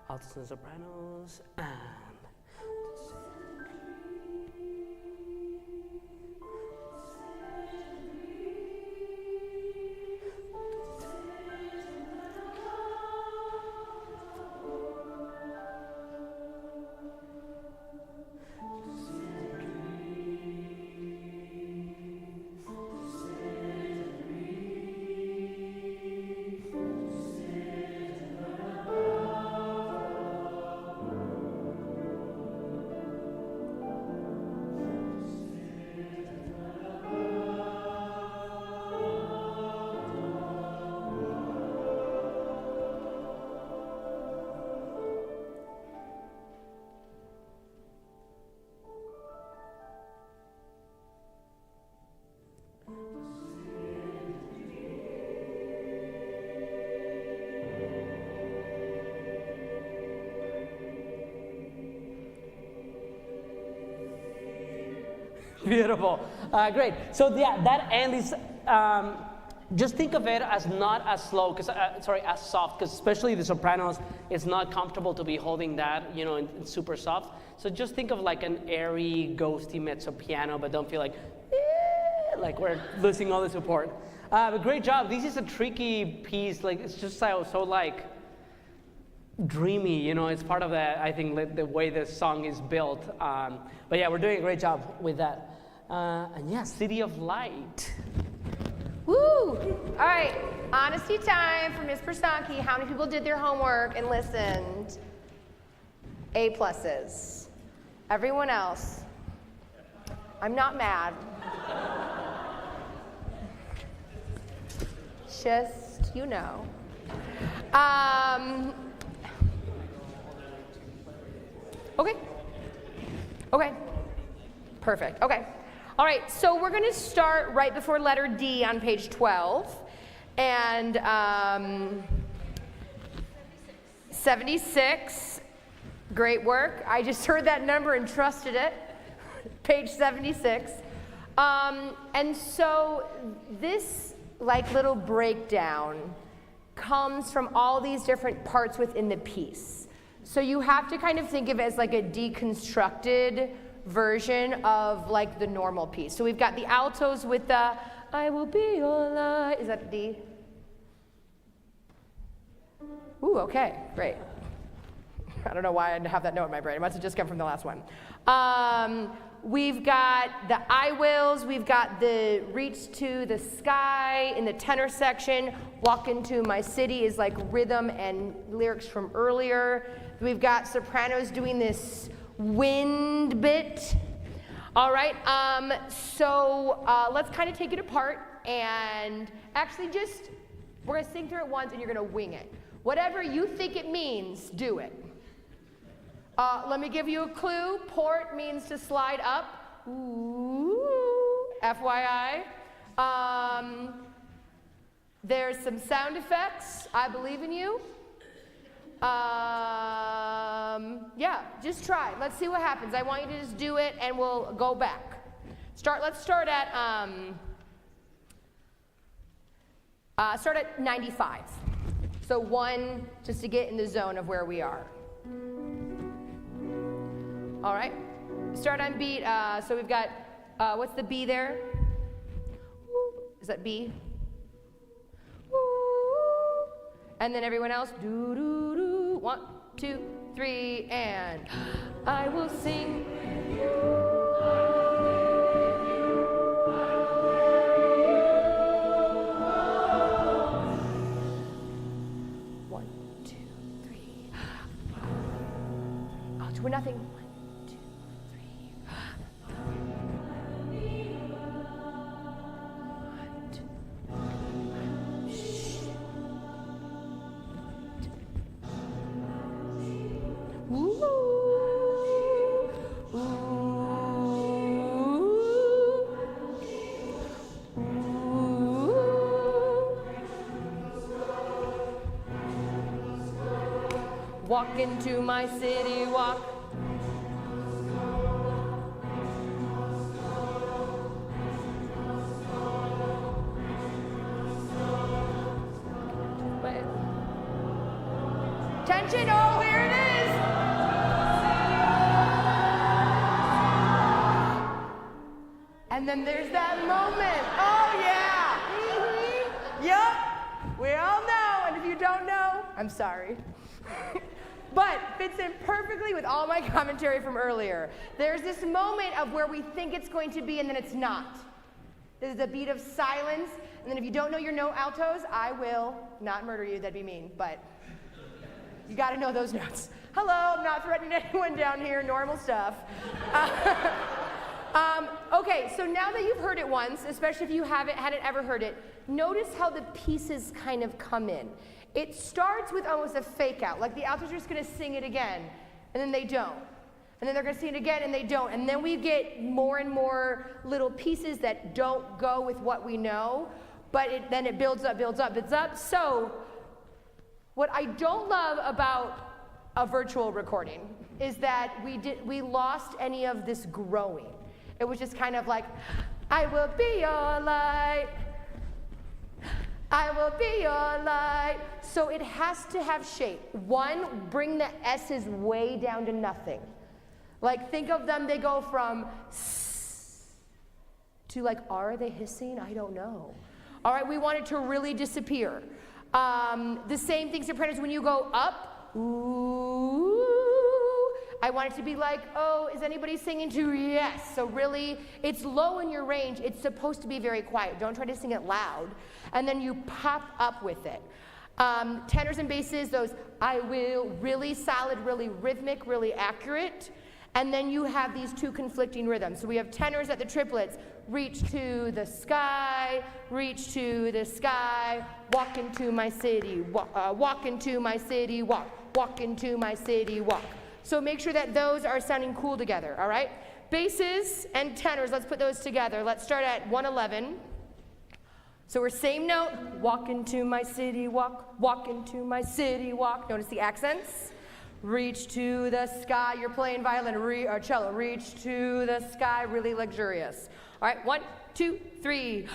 Altos and sopranos and beautiful. Great. So yeah, that end is, just think of it as not as slow, as soft, because especially the sopranos, it's not comfortable to be holding that, in super soft. So just think of like an airy, ghosty mezzo piano, but don't feel like we're losing all the support. But great job. This is a tricky piece. Like it's just so like dreamy, it's part of I think the way the song is built. But yeah, we're doing a great job with that. And yeah, City of Light. Woo! All right, honesty time for Ms. Persanki. How many people did their homework and listened? A pluses. Everyone else? I'm not mad. Just, Okay. Perfect. Okay. All right, so we're going to start right before letter D on page 12. And 76. Great work. I just heard that number and trusted it. Page 76. And so this like little breakdown comes from all these different parts within the piece. So you have to kind of think of it as like a deconstructed version of like the normal piece. So we've got the altos with the I will be your light. Is that D? Ooh, okay, great. I don't know why I have that note in my brain. It must have just come from the last one. We've got the I wills. We've got the reach to the sky in the tenor section. Walk into my city is like rhythm and lyrics from earlier. We've got sopranos doing this wind bit. All right, so let's kind of take it apart and actually just, we're gonna sing through it once and you're gonna wing it. Whatever you think it means, do it. Let me give you a clue. Port means to slide up. Ooh, FYI. There's some sound effects. I believe in you. Yeah, just try. Let's see what happens. I want you to just do it and we'll go back. Let's start at 95. So 1, just to get in the zone of where we are. All right, start on beat. So we've got, what's the B there? Is that B? And then everyone else, do, do, do. 1, 2, 3, and I will sing. 1, 2, 3. I'll do nothing. 1, 2, 3. Ooh. Ooh. Ooh. Walk into my city, walk. Wait. Tension, oh, here it is. And then there's that moment. Oh, yeah. Mm-hmm. Yup. We all know. And if you don't know, I'm sorry. But fits in perfectly with all my commentary from earlier. There's this moment of where we think it's going to be and then it's not. There's a beat of silence. And then if you don't know your note altos, I will not murder you. That'd be mean. But you got to know those notes. Hello, I'm not threatening anyone down here. Normal stuff. Okay, so now that you've heard it once, especially if you hadn't ever heard it, notice how the pieces kind of come in. It starts with almost a fake out, like the altos are just going to sing it again, and then they don't. And then they're going to sing it again, and they don't. And then we get more and more little pieces that don't go with what we know, but then it builds up, builds up, builds up. So what I don't love about a virtual recording is that we lost any of this growing. It was just kind of like, I will be your light. I will be your light. So it has to have shape. 1, bring the S's way down to nothing. Like think of them, they go from S to like, are they hissing? I don't know. All right, we want it to really disappear. The same thing, sopranos, when you go up, ooh, I want it to be like, oh, is anybody singing to yes? So really, it's low in your range. It's supposed to be very quiet. Don't try to sing it loud. And then you pop up with it. Tenors and basses, those I will, really solid, really rhythmic, really accurate. And then you have these 2 conflicting rhythms. So we have tenors at the triplets, reach to the sky, reach to the sky, walk into my city, walk into my city, walk into my city, walk. So make sure that those are sounding cool together, all right? Basses and tenors, let's put those together. Let's start at 111. So we're same note, walk into my city, walk into my city, walk. Notice the accents. Reach to the sky. You're playing violin or cello. Reach to the sky. Really luxurious. All right, 1, 2, 3.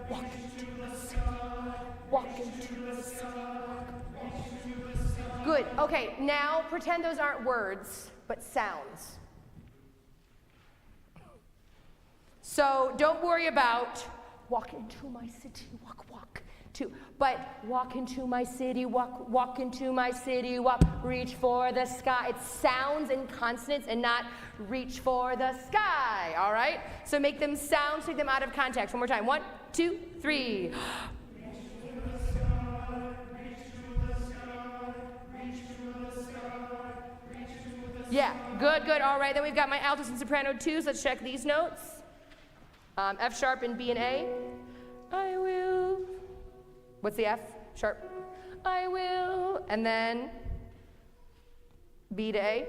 Walk into the sky. Walk into the sky. Good. Okay, now pretend those aren't words, but sounds. So don't worry about walk into my city, walk to, but walk into my city, walk into my city, reach for the sky. It's sounds and consonants and not reach for the sky, all right? So make them sound, take them out of context. One more time. 1, 2, 3. Yeah, good. All right, then we've got my altos and soprano twos. Let's check these notes. F sharp and B and A. I will. What's the F sharp? I will. And then B to A.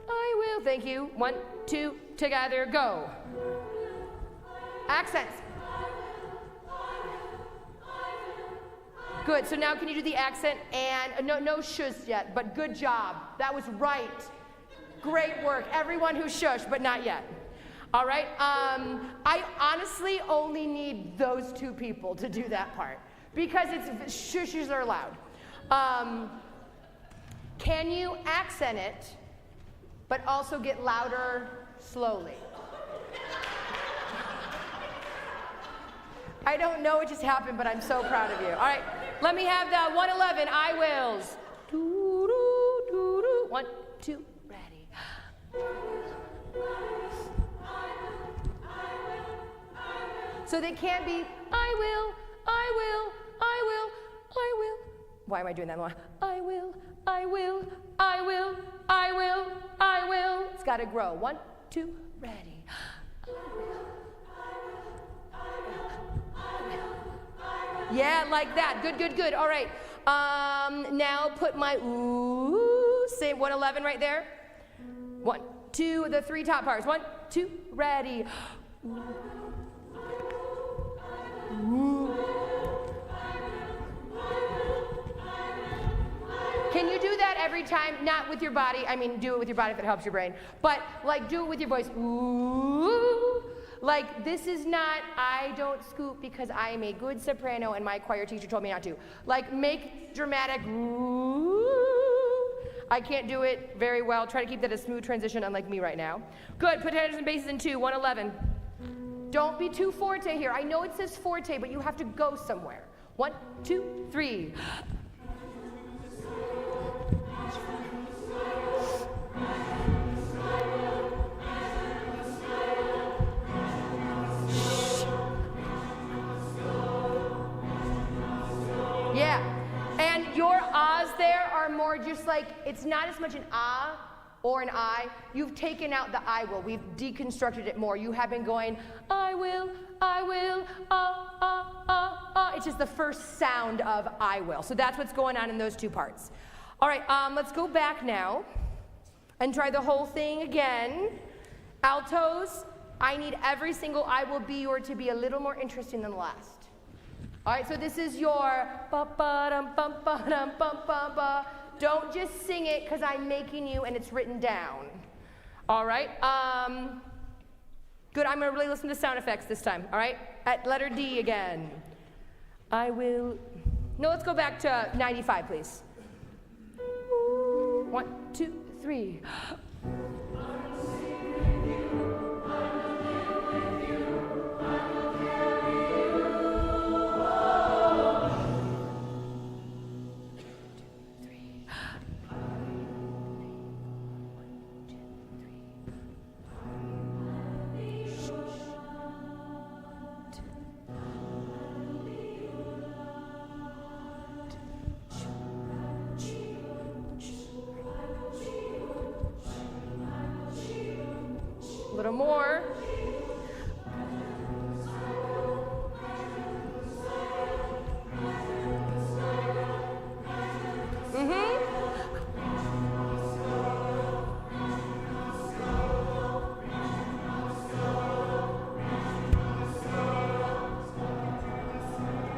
I will. Thank you. 1, 2, together, go. Accents. Good. So now can you do the accent and no shus yet, but good job. That was right. Great work. Everyone who shush, but not yet. All right. I honestly only need those 2 people to do that part because shushes are loud. Can you accent it, but also get louder slowly? I don't know what just happened, but I'm so proud of you. All right. Let me have the 111 I wills. Doo, doo, doo, doo. 1, 2, ready. So they can't be I will. Why am I doing that one? I will. It's got to grow. 1, 2, ready. Yeah, like that. Good. All right. Now put my ooh. Say 111 right there. 1, 2, the 3 top parts. 1, 2, ready. Ooh. Can you do that every time? Not with your body. I mean, do it with your body if it helps your brain. But like, do it with your voice. Ooh. Like, this is not, I don't scoop because I am a good soprano and my choir teacher told me not to. Like, make dramatic, ooh. I can't do it very well. Try to keep that a smooth transition, unlike me right now. Good, put tenors and basses in 2, 111. Don't be too forte here. I know it says forte, but you have to go somewhere. 1, 2, 3. Yeah, and your ahs there are more just like, it's not as much an ah or an I. You've taken out the I will. We've deconstructed it more. You have been going, I will, It's just the first sound of I will. So that's what's going on in those 2 parts. All right, let's go back now and try the whole thing again. Altos, I need every single I will be or to be a little more interesting than the last. All right, so this is your ba-ba-dum-bum-ba-dum-bum-bum-ba. Don't just sing it because I'm making you and it's written down. All right, good, I'm gonna really listen to sound effects this time, all right? At letter D again. I will, no, let's go back to 95, please. 1, 2, 3. A little more.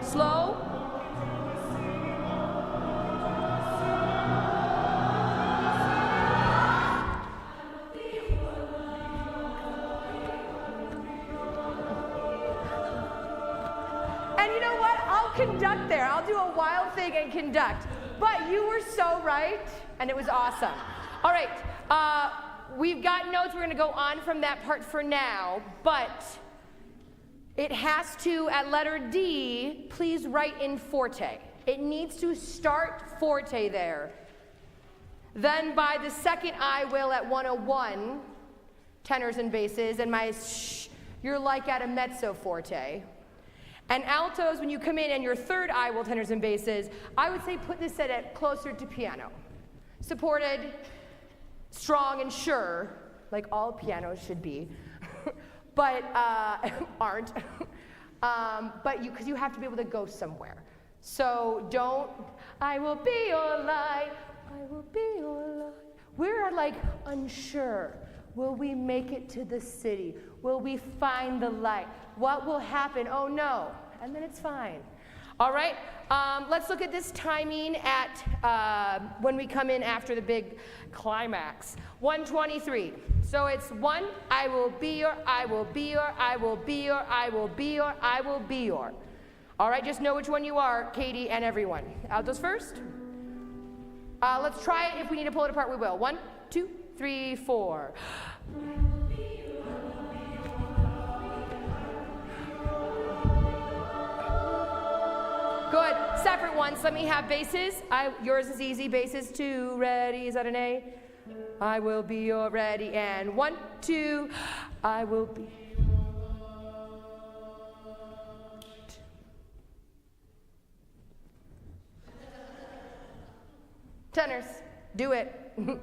Slow. And you know what? I'll conduct there. I'll do a wild thing and conduct. But you were so right, and it was awesome. All right, we've got notes. We're going to go on from that part for now, but it has to, at letter D, please write in forte. It needs to start forte there. Then by the second I will at 101, tenors and basses, and my shh, you're like at a mezzo forte. And altos, when you come in and your third I will, tenors and basses, I would say put this at closer to piano. Supported, strong and sure, like all pianos should be, but aren't. But because you have to be able to go somewhere. So don't, I will be your light, I will be your light. We're like unsure. Will we make it to the city? Will we find the light? What will happen? Oh no. And then it's fine. All right, let's look at this timing at when we come in after the big climax. 123. So it's 1, I will be your, I will be your, I will be your, I will be your, I will be your. All right, just know which one you are, Katie and everyone. Altos first. Let's try it. If we need to pull it apart, we will. 1, 2, 3, 4. Good. Separate ones. Let me have basses. Yours is easy. Basses 2. Ready? Is that an A? I will be your ready. And 1, 2. I will be. Tenors, do it. All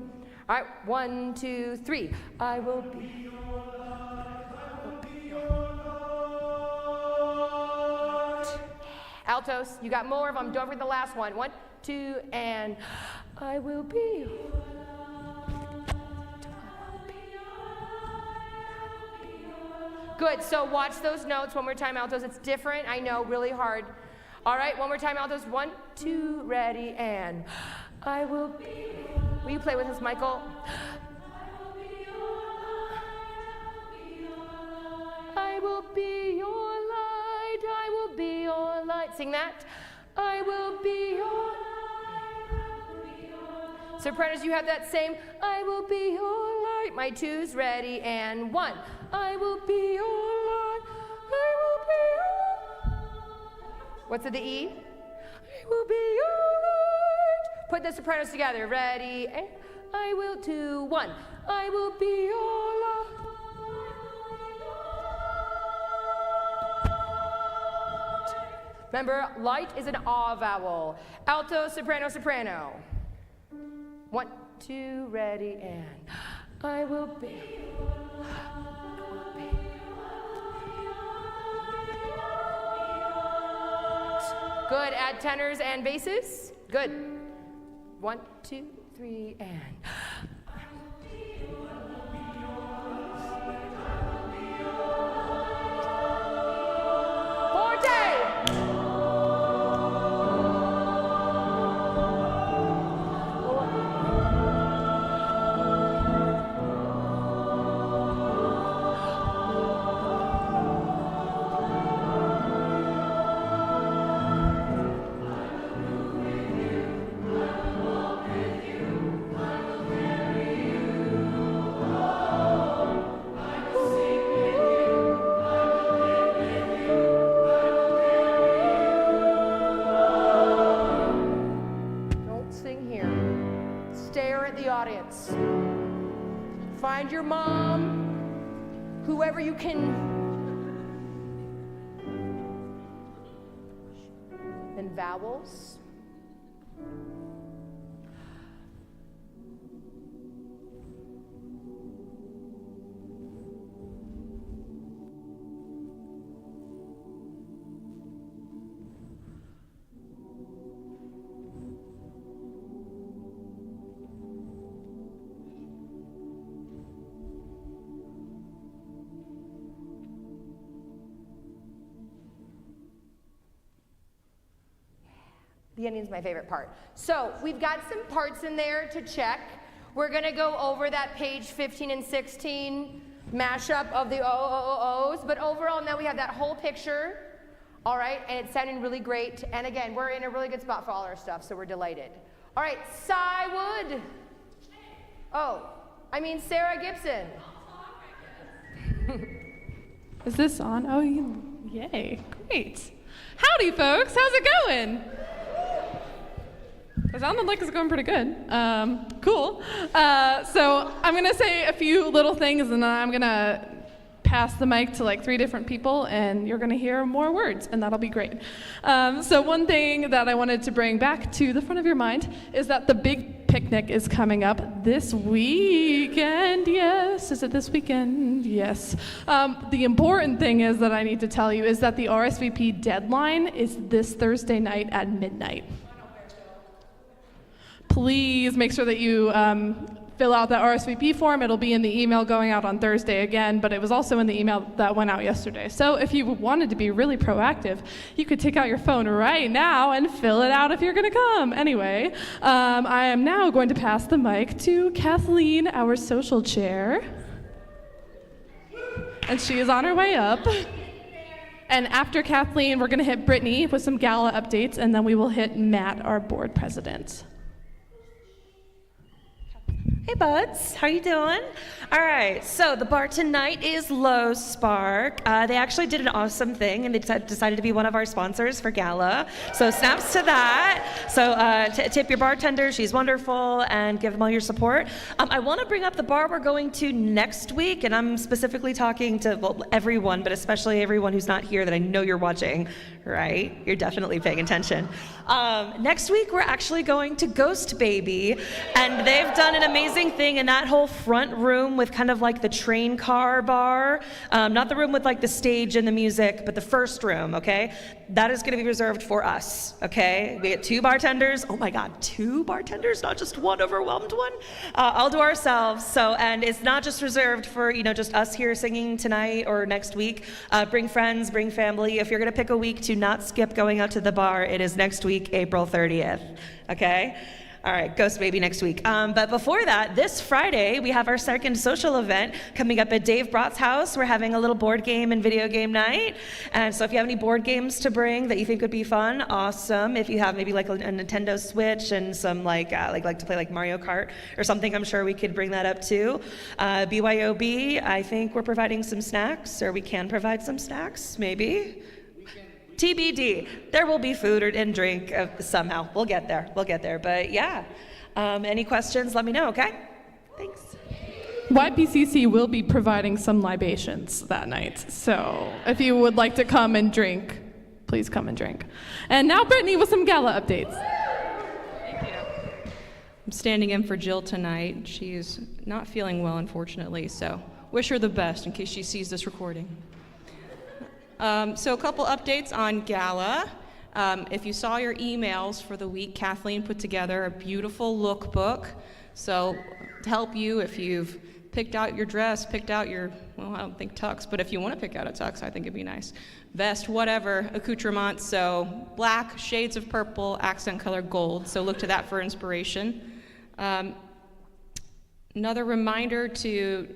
right, 1, 2, 3. I will be. Altos, you got more of them. Don't forget the last one. 1, 2, and I will be. Good, so watch those notes one more time, altos. It's different, I know, really hard. All right, one more time, altos. 1, 2, ready, and I will be. Will you play with us, Michael? I will be your light, I will be your light. Sing that. I will be your light. Sopranos, you have that same. I will be your light. My 2's ready, and 1. I will be your light, I will be your. What's at the E? I will be your light. Put the sopranos together. Ready, and I will 2, 1. I will be your light. Remember, light is an ah vowel. Alto, soprano, soprano. 1, 2, ready, and I will be. Good, add tenors and basses. Good. 1, 2, 3, and. Find your mom, whoever you can. And vowels. The ending's my favorite part. So we've got some parts in there to check. We're gonna go over that page 15 and 16 mashup of the O-O-O-O's, but overall now we have that whole picture. All right, and it's sounding really great. And again, we're in a really good spot for all our stuff, so we're delighted. All right, Cy Wood. Oh, I mean Sarah Gibson. Is this on? Oh, yay, great. Howdy, folks, how's it going? It sounded like it's going pretty good. Cool. So I'm gonna say a few little things and then I'm gonna pass the mic to like 3 different people and you're gonna hear more words and that'll be great. So one thing that I wanted to bring back to the front of your mind is that the big picnic is coming up this weekend. Yes, is it this weekend? Yes. The important thing is that I need to tell you is that the RSVP deadline is this Thursday night at midnight. Please make sure that you fill out that RSVP form. It'll be in the email going out on Thursday again, but it was also in the email that went out yesterday. So if you wanted to be really proactive, you could take out your phone right now and fill it out if you're gonna come. Anyway, I am now going to pass the mic to Kathleen, our social chair. And she is on her way up. And after Kathleen, we're gonna hit Brittany with some Gala updates, and then we will hit Matt, our board president. Hey buds, how you doing? All right, so the bar tonight is Low Spark. They actually did an awesome thing and they decided to be one of our sponsors for Gala. So snaps to that. So tip your bartender, she's wonderful, and give them all your support. I want to bring up the bar we're going to next week, and I'm specifically talking to everyone, but especially everyone who's not here that I know you're watching, right? You're definitely paying attention. Next week we're actually going to Ghost Baby, and they've done an amazing thing in that whole front room with kind of like the train car bar, not the room with like the stage and the music, but the first room, okay? That is gonna be reserved for us, okay? We get 2 bartenders, oh my God, 2 bartenders, not just one overwhelmed one. All to ourselves, so, and it's not just reserved for, just us here singing tonight or next week. Bring friends, bring family. If you're gonna pick a week to not skip going out to the bar, it is next week, April 30th, okay? All right, Ghost Baby next week. But before that, this Friday, we have our second social event coming up at Dave Brott's house. We're having a little board game and video game night. And so if you have any board games to bring that you think would be fun, awesome. If you have maybe like a Nintendo Switch and some like to play like Mario Kart or something, I'm sure we could bring that up too. BYOB, I think we're providing some snacks, or we can provide some snacks, maybe. TBD. There will be food and drink somehow. We'll get there. But yeah, any questions, let me know, okay? Thanks. YPCC will be providing some libations that night. So if you would like to come and drink, please come and drink. And now Brittany with some Gala updates. Thank you. I'm standing in for Jill tonight. She's not feeling well, unfortunately, so wish her the best in case she sees this recording. So a couple updates on Gala. If you saw your emails for the week, Kathleen put together a beautiful lookbook. So to help you, if you've picked out your dress, picked out your, well, I don't think tux, but if you want to pick out a tux, I think it'd be nice. Vest, whatever, accoutrement. So black, shades of purple, accent color gold. So look to that for inspiration. Another reminder to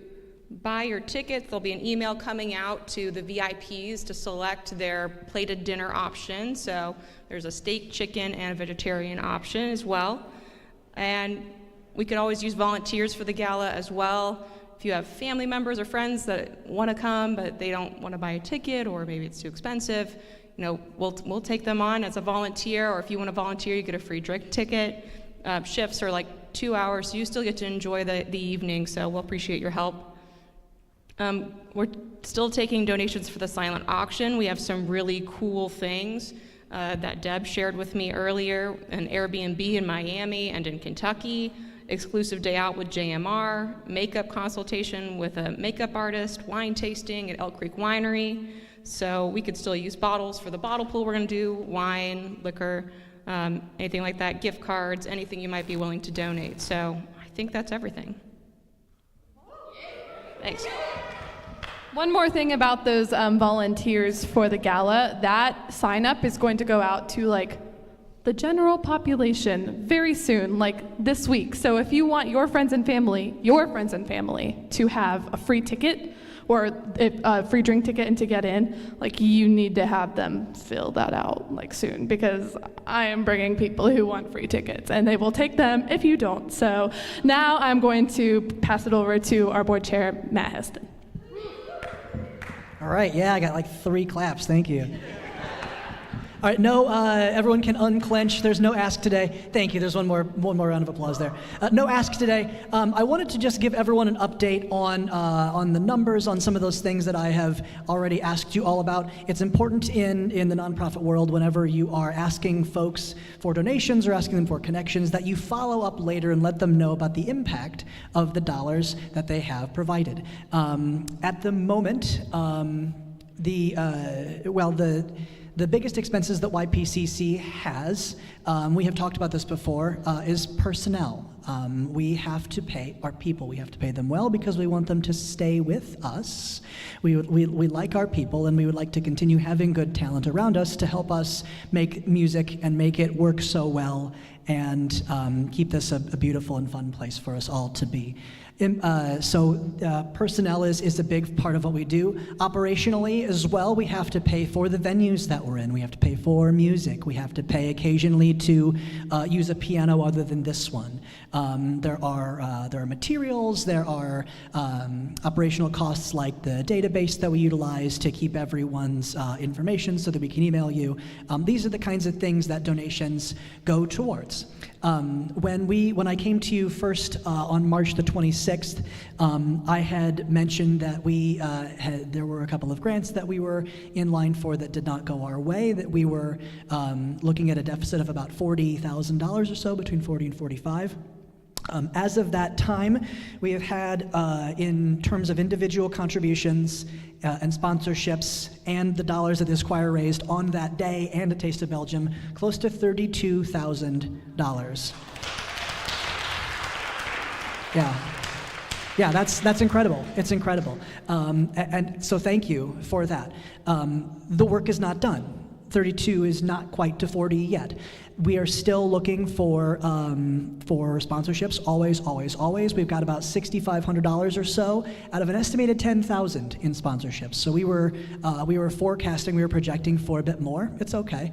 buy your tickets. There'll be an email coming out to the VIPs to select their plated dinner option. So there's a steak, chicken, and a vegetarian option as well. And we could always use volunteers for the gala as well. If you have family members or friends that want to come, but they don't want to buy a ticket, or maybe it's too expensive, we'll take them on as a volunteer, or if you want to volunteer, you get a free drink ticket. Shifts are like 2 hours, so you still get to enjoy the evening, so we'll appreciate your help. We're still taking donations for the silent auction. We have some really cool things that Deb shared with me earlier, an Airbnb in Miami and in Kentucky, exclusive day out with JMR, makeup consultation with a makeup artist, wine tasting at Elk Creek Winery. So we could still use bottles for the bottle pool we're gonna do, wine, liquor, anything like that, gift cards, anything you might be willing to donate. So I think that's everything. Thanks. One more thing about those volunteers for the gala, that sign up is going to go out to like the general population very soon, like this week. So if you want your friends and family to have a free ticket or a free drink ticket and to get in, like you need to have them fill that out like soon, because I am bringing people who want free tickets and they will take them if you don't. So now I'm going to pass it over to our board chair, Matt Heston. All right, yeah, I got like 3 claps, thank you. All right, no, everyone can unclench. There's no ask today. Thank you. There's one more round of applause there. No ask today. I wanted to just give everyone an update on the numbers, on some of those things that I have already asked you all about. It's important in the nonprofit world, whenever you are asking folks for donations or asking them for connections, that you follow up later and let them know about the impact of the dollars that they have provided. At the moment, the biggest expenses that YPCC has, we have talked about this before, is personnel. We have to pay our people. We have to pay them well because we want them to stay with us. We like our people, and we would like to continue having good talent around us to help us make music and make it work so well and keep this a beautiful and fun place for us all to be. Personnel is a big part of what we do. Operationally as well, we have to pay for the venues that we're in. We have to pay for music. We have to pay occasionally to use a piano other than this one. There are materials, there are operational costs like the database that we utilize to keep everyone's information so that we can email you. These are the kinds of things that donations go towards. When I came to you first on March the 26th, I had mentioned that there were a couple of grants that we were in line for that did not go our way, that we were looking at a deficit of about $40,000 or so, between 40 and 45. As of that time, we have had, in terms of individual contributions and sponsorships and the dollars that this choir raised on that day and A Taste of Belgium, close to $32,000. Yeah, that's incredible. It's incredible. And so thank you for that. The work is not done. 32 is not quite to 40 yet. We are still looking for sponsorships, always. We've got about $6,500 or so out of an estimated 10,000 in sponsorships. So we were forecasting, we were projecting for a bit more. It's okay.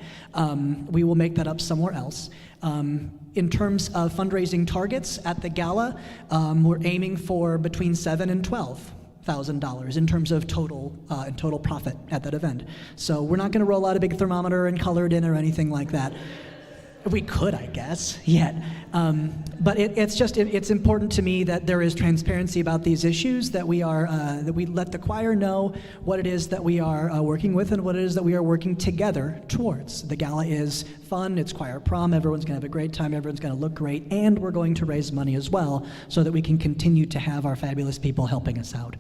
We will make that up somewhere else. In terms of fundraising targets at the gala, we're aiming for between $7,000 and $12,000 in terms of total profit at that event. So we're not going to roll out a big thermometer and color it in or anything like that. We could, I guess, yet. But it's important to me that there is transparency about these issues, that we let the choir know what it is that we are working with and what it is that we are working together towards. The gala is fun, it's choir prom, everyone's gonna have a great time, everyone's gonna look great, and we're going to raise money as well so that we can continue to have our fabulous people helping us out.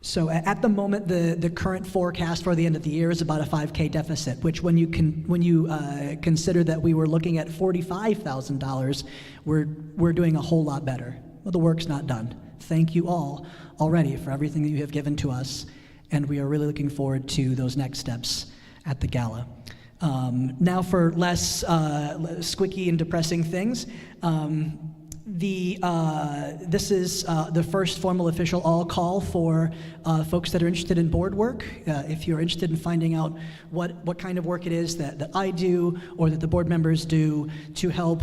So at the moment, the current forecast for the end of the year is about a $5K deficit, which when you consider that we were looking at $45,000, we're doing a whole lot better. Well, the work's not done. Thank you all already for everything that you have given to us, and we are really looking forward to those next steps at the gala. Now for less squicky and depressing things. This is the first formal official all call for folks that are interested in board work. If you're interested in finding out what kind of work it is that I do or that the board members do to help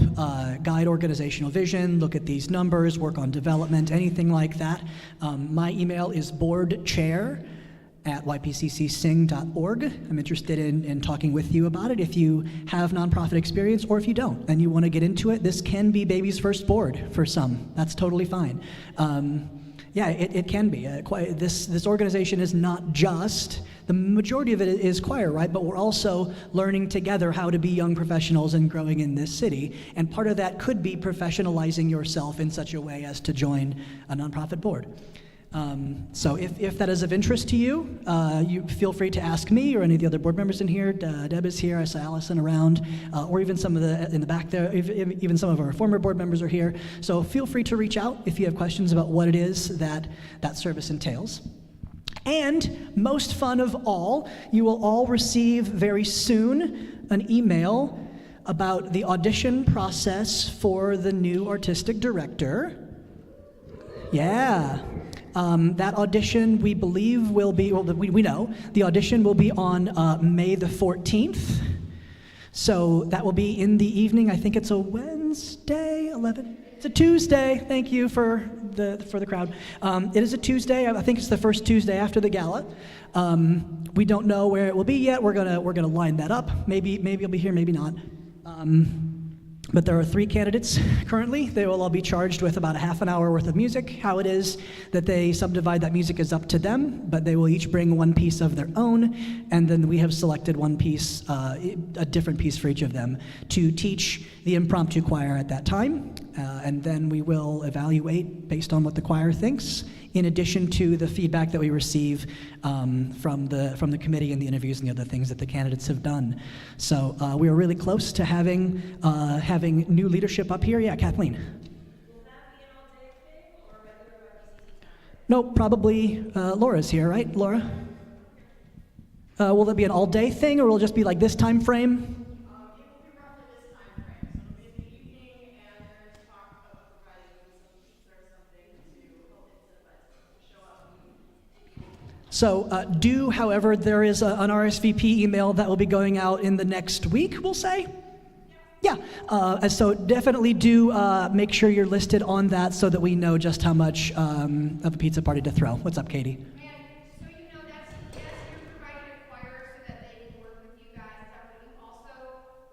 guide organizational vision, look at these numbers, work on development, anything like that, my email is boardchair@ypccsing.org. I'm interested in talking with you about it if you have nonprofit experience, or if you don't and you want to get into it. This can be baby's first board for some. That's totally fine. Yeah, it can be. This organization is not just, the majority of it is choir, right? But we're also learning together how to be young professionals and growing in this city. And part of that could be professionalizing yourself in such a way as to join a nonprofit board. So if that is of interest to you, you feel free to ask me or any of the other board members in here. Deb is here, I saw Allison around, or even some of in the back there, even some of our former board members are here. So feel free to reach out if you have questions about what it is that service entails. And most fun of all, you will all receive very soon an email about the audition process for the new artistic director. Yeah. That audition, we believe, will be, well, we know, the audition will be on May the 14th. So that will be in the evening. I think it's a Wednesday, 11. It's a Tuesday. Thank you for the crowd. It is a Tuesday. I think it's the first Tuesday after the gala. We don't know where it will be yet. We're gonna line that up. Maybe it'll be here, maybe not. But there are 3 candidates currently. They will all be charged with about a half an hour worth of music. How it is that they subdivide that music is up to them, but they will each bring one piece of their own, and then we have selected one piece, a different piece for each of them, to teach the impromptu choir at that time, and then we will evaluate based on what the choir thinks, in addition to the feedback that we receive from the committee and the interviews and the other things that the candidates have done. So we are really close to having new leadership up here. Yeah, Kathleen. Will that be an all-day thing or regular RBCC time? No, probably Laura's here, right, Laura? Will that be an all-day thing, or will it just be like this time frame? So however, there is an RSVP email that will be going out in the next week, we'll say? Yeah. So definitely do make sure you're listed on that so that we know just how much of a pizza party to throw. What's up, Katie? And so you know, yes, you're providing a choir so that they can work with you guys, but you also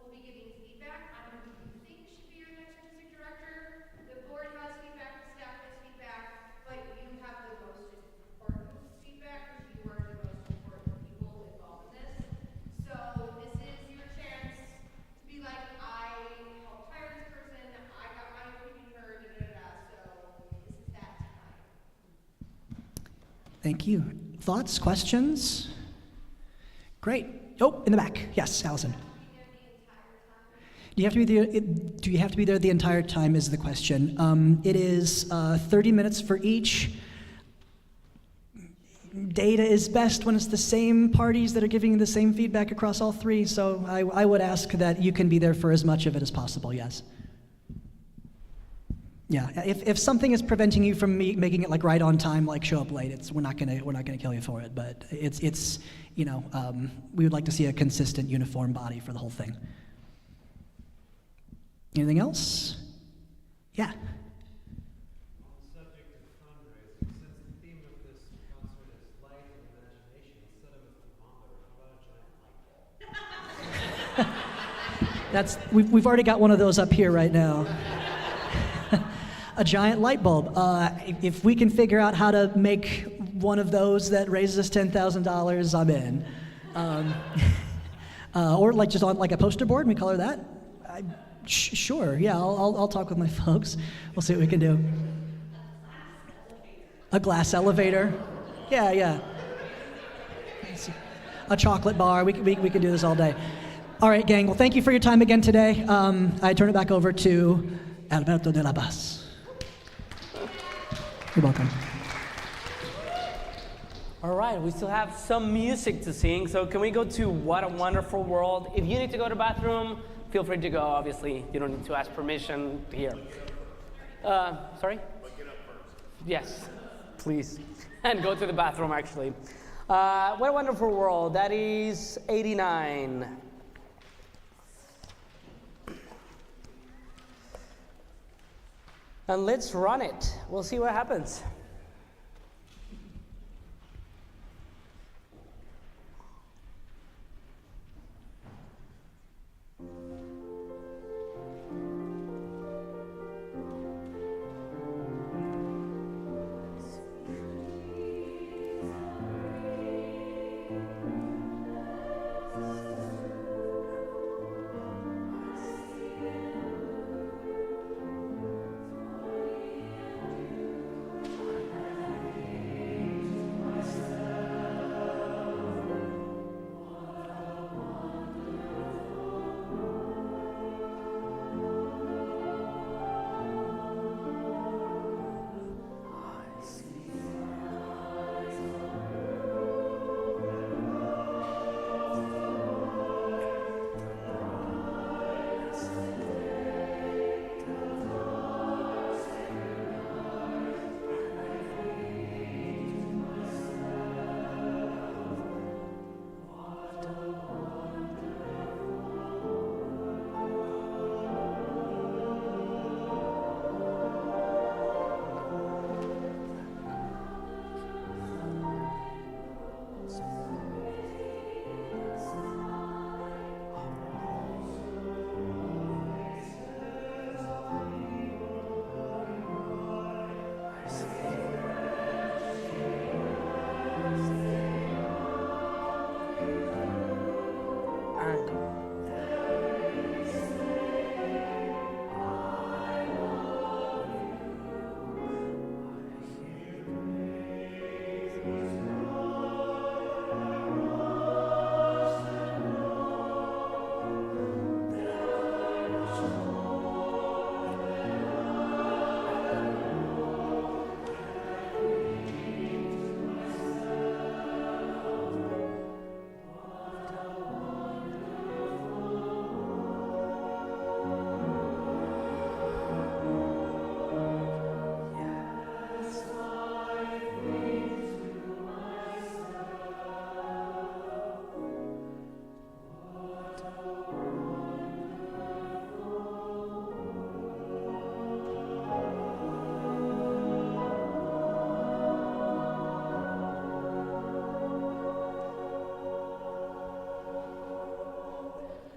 will be giving feedback on who you think should be your next music director. The board has feedback, the staff has feedback, but you have the most important feedback because you are the most important people involved in this. So this is your chance to be like, I helped hire this person, I got my opinion heard, so this is that time. Thank you. Thoughts, questions? Great. Oh, in the back. Yes, Allison. Do you have to be there the entire time is the question. It is 30 minutes for each. Data is best when it's the same parties that are giving you the same feedback across all 3, so I would ask that you can be there for as much of it as possible, yes. Yeah, if something is preventing you from making it like right on time, like show up late, we're not gonna kill you for it, but it's we would like to see a consistent, uniform body for the whole thing. Anything else? Yeah. We've already got one of those up here right now. A giant light bulb. If we can figure out how to make one of those that raises us $10,000, I'm in. Or like just on like a poster board, we color that. Sure. Yeah, I'll talk with my folks. We'll see what we can do. A glass elevator. Yeah. A chocolate bar. We can do this all day. All right, gang. Well, thank you for your time again today. I turn it back over to Alberto de la Paz. You're welcome. All right, we still have some music to sing, so can we go to What a Wonderful World? If you need to go to the bathroom, feel free to go, obviously. You don't need to ask permission here. Sorry? But get up first. Yes, please. And go to the bathroom, actually. What a Wonderful World, that is 89. And let's run it. We'll see what happens.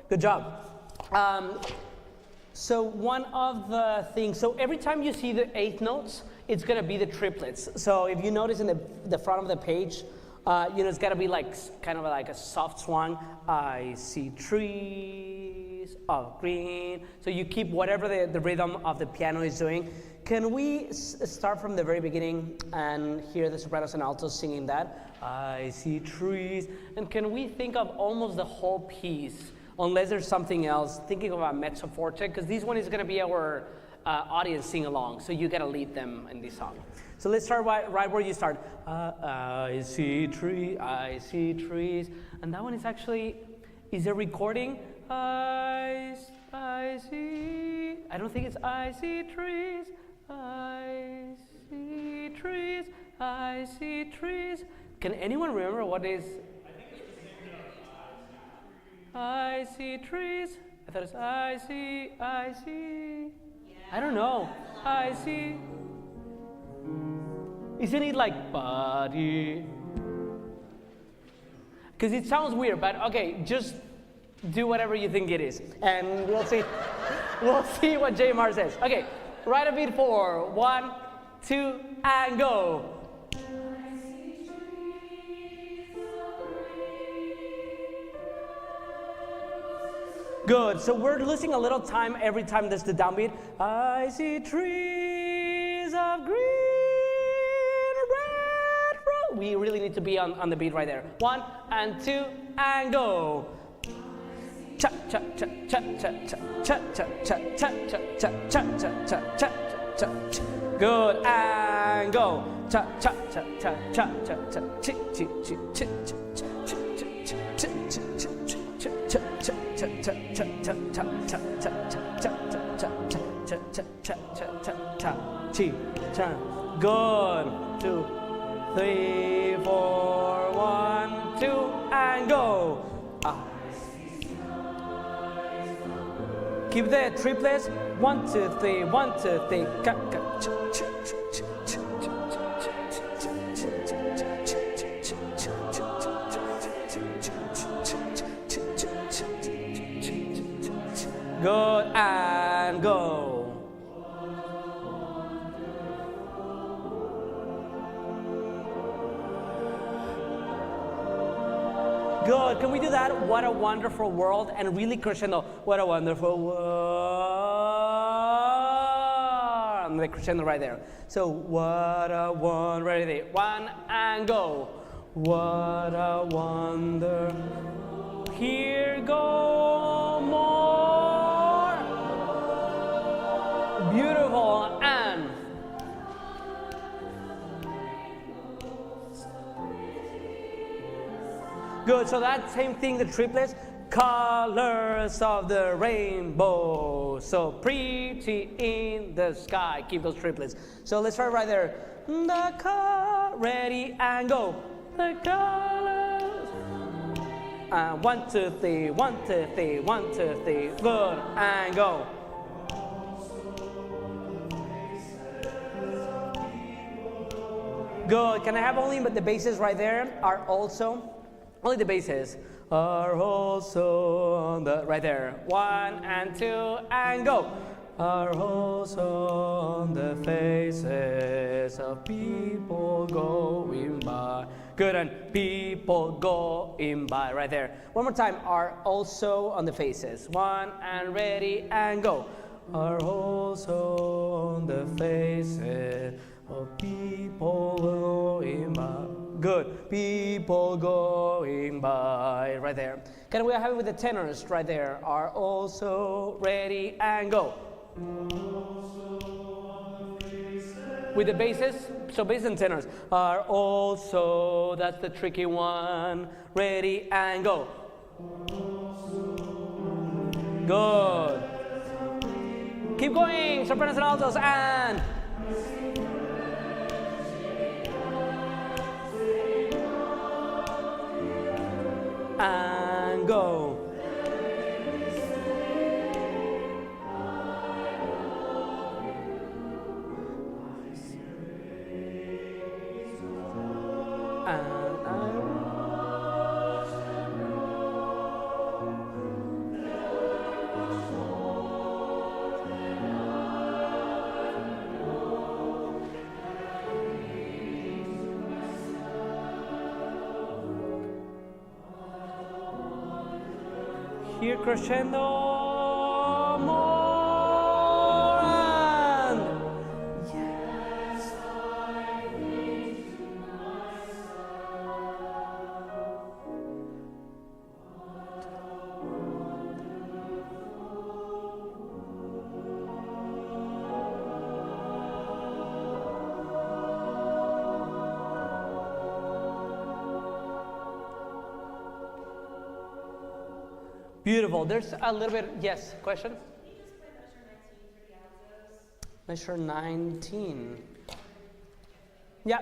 Good job. So one of the things, so every time you see the eighth notes, it's gonna be the triplets. So if you notice in the front of the page, it's gotta be like kind of like a soft swung. I see trees of green. So you keep whatever the rhythm of the piano is doing. Can we start from the very beginning and hear the sopranos and altos singing that? I see trees. And can we think of almost the whole piece, unless there's something else, thinking of a mezzo forte, because this one is going to be our audience sing along, so you got to lead them in this song. So let's start right where you start. I see trees. And that one is actually, is a recording? I see, I don't think it's I see trees. I see trees, I see trees. Can anyone remember what is? I see trees. I thought it's I see. I don't know. I see. Isn't it like body? Because it sounds weird, but okay, just do whatever you think it is. And we'll see. We'll see what JMR says. Okay. Right a beat for 1, 2, and go. Good, so we're losing a little time every time there's the downbeat. I see trees of green, red, rose. We really need to be on the beat right there. 1 and 2 and go. Cha cha cha cha cha cha cha cha cha cha cha cha cha cha cha cha. Good, and go. Cha cha cha cha cha cha cha chi chi chi chi chi. Good. 2, 3, 4, 1, 2, and go. Keep the triplets. 1, 2, 3, 1, 2, 3. Good, and go. Good. Can we do that? What a wonderful world, and really crescendo. What a wonderful world. And the crescendo right there. So what a one. Ready there. 1 and go. What a wonder. Here go more. Beautiful, and good, so that same thing, the triplets, colors of the rainbow, so pretty in the sky. Keep those triplets. So let's try right there. The car, ready and go. The colors. 1, 2, 3, 1, 2, 3, 1, 2, 3. Good, and go. Good. Can I have only but the basses right there are also? Only the basses are also on the right there. 1 and 2 and go. Are also on the faces of people going by. Good, and people going by right there. One more time. Are also on the faces. 1 and ready and go. Are also on the faces of people going by. Good. People going by right there. Can we have it with the tenors right there? Are also ready and go. With the basses, so bass and tenors are also, that's the tricky one. Ready and go. Good. Keep going, sopranos and altos, and go. here crescendo. More. And yes, I need beautiful. There's a little bit, yes, question? Measure 19. Yeah.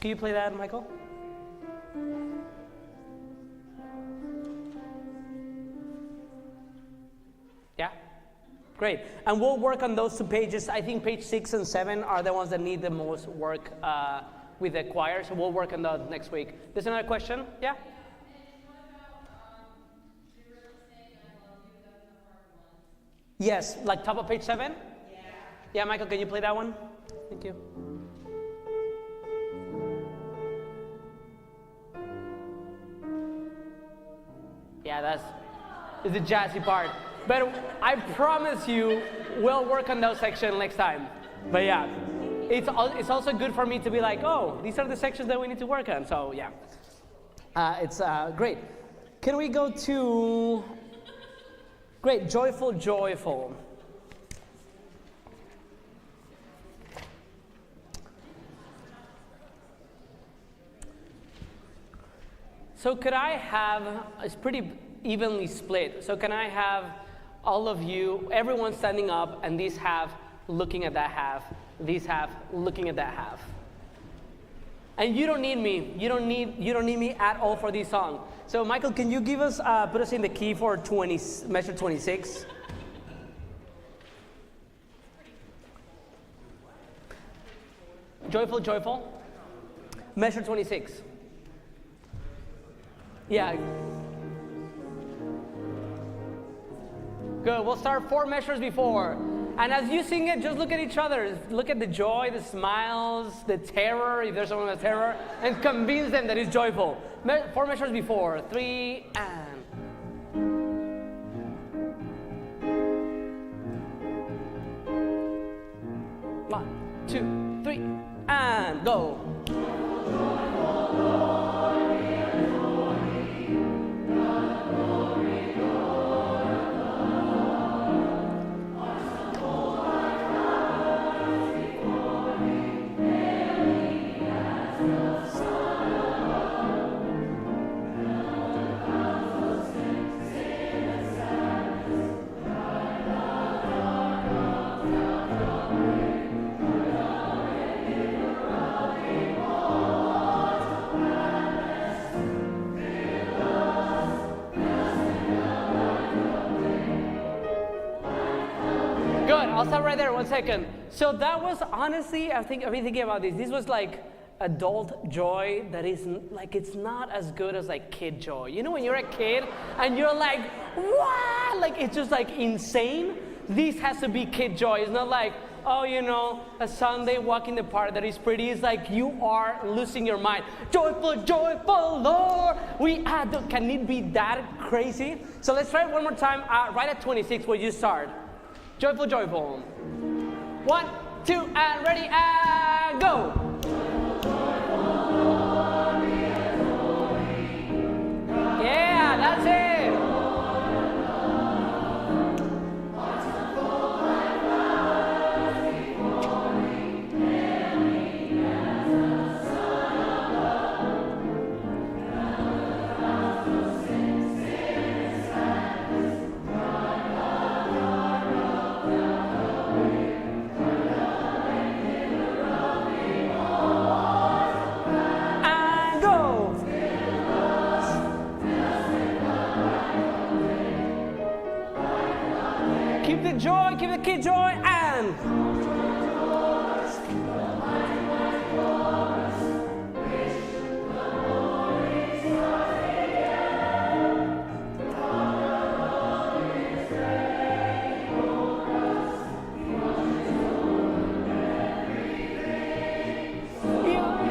Can you play that, Michael? Yeah? Great. And we'll work on those two pages. I think page 6 and 7 are the ones that need the most work with the choir, so we'll work on those next week. There's another question? Yeah? Yes, like top of page 7? Yeah. Yeah, Michael, can you play that one? Thank you. Yeah, it's the jazzy part. But I promise you, we'll work on those sections next time. But yeah, it's also good for me to be like, oh, these are the sections that we need to work on. So yeah, it's great. Can we go to... Great, joyful, joyful. So could I have, it's pretty evenly split, so can I have all of you, everyone standing up, and these half looking at that half, these half looking at that half. And you don't need me, you don't need me at all for this song. So Michael, can you give us, put us in the key for measure 26? Joyful, joyful. Measure 26. Yeah. Good, we'll start 4 measures before. And as you sing it, just look at each other. Look at the joy, the smiles, the terror, if there's someone with terror, and convince them that it's joyful. 4 measures before. 3, and. 1, 2, 3, and go. I'll stop right there, 1 second. So that was honestly, I've been thinking about this. This was like adult joy that is like, it's not as good as like kid joy. You know when you're a kid and you're like, what? Like it's just like insane. This has to be kid joy. It's not like, oh, you know, a Sunday walk in the park that is pretty. It's like you are losing your mind. Joyful, joyful Lord. Can it be that crazy? So let's try it one more time, right at 26 where you start. Joyful, joyful. 1, 2, and ready, and go. Yeah, that's it. Keep the joy, keep the kid joy, and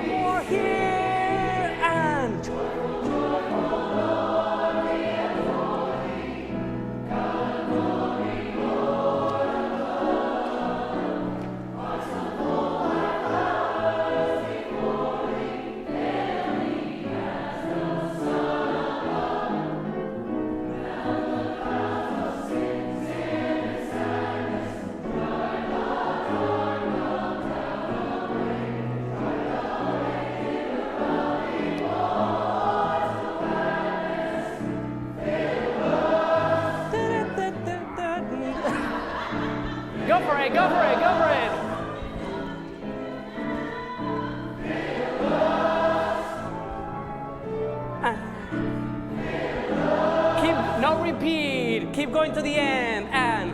you're here, and going to the end, and.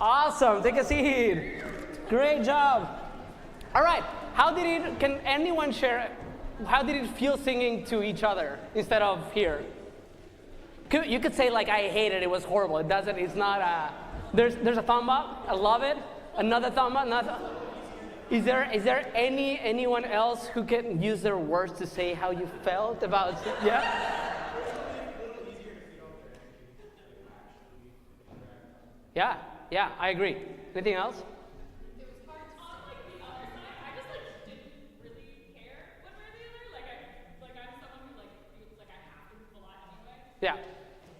Awesome, take a seat. Great job. All right, can anyone share, how did it feel singing to each other instead of here? You could say like, I hate it, it was horrible. It's not, there's a thumb up, I love it. Another thumb up, Is there anyone else who can use their words to say how you felt about, yeah? Yeah, I agree. Anything else? It was hard. On like the other side, I just like didn't really care one way or the other. I'm someone who like feels like I have to move a lot anyway. Yeah.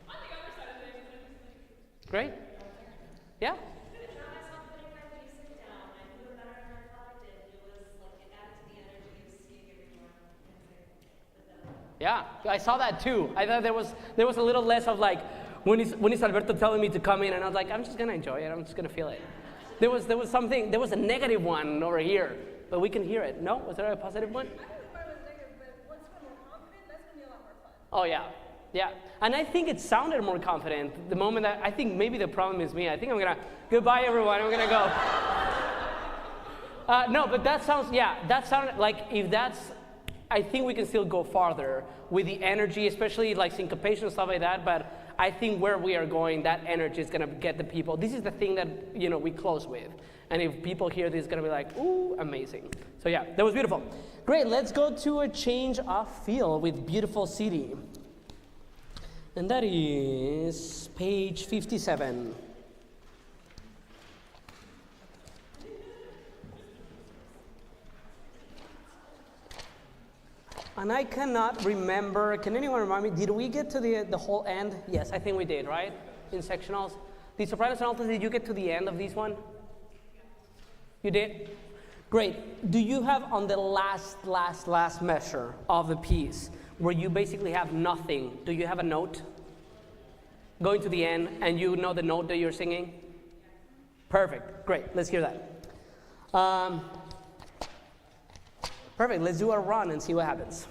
On the other side of things, I just like. Great. Yeah. Yeah, I saw that too. I thought there was a little less of like, when is Alberto telling me to come in, and I was like, I'm just gonna enjoy it. I'm just gonna feel it. There was a negative one over here, but we can hear it. No, was there a positive one? I don't know if I was negative, but once we're more confident, that's gonna be a lot more fun. Oh yeah, and I think it sounded more confident the moment that I think maybe the problem is me. I think I'm gonna goodbye everyone. I'm gonna go. No, but that sounded like if that's. I think we can still go farther with the energy, especially like syncopation and stuff like that, but I think where we are going, that energy is gonna get the people. This is the thing that, we close with. And if people hear this, it's gonna be like, ooh, amazing. So yeah, that was beautiful. Great, let's go to a change of feel with Beautiful City. And that is page 57. And I cannot remember, can anyone remind me, did we get to the whole end? Yes, I think we did, right? In sectionals. The sopranos and altos, did you get to the end of this one? You did? Great. Do you have on the last measure of the piece, where you basically have nothing, do you have a note? Going to the end, and you know the note that you're singing? Perfect, great, let's hear that. Perfect, let's do a run and see what happens.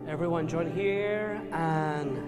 Everyone join here and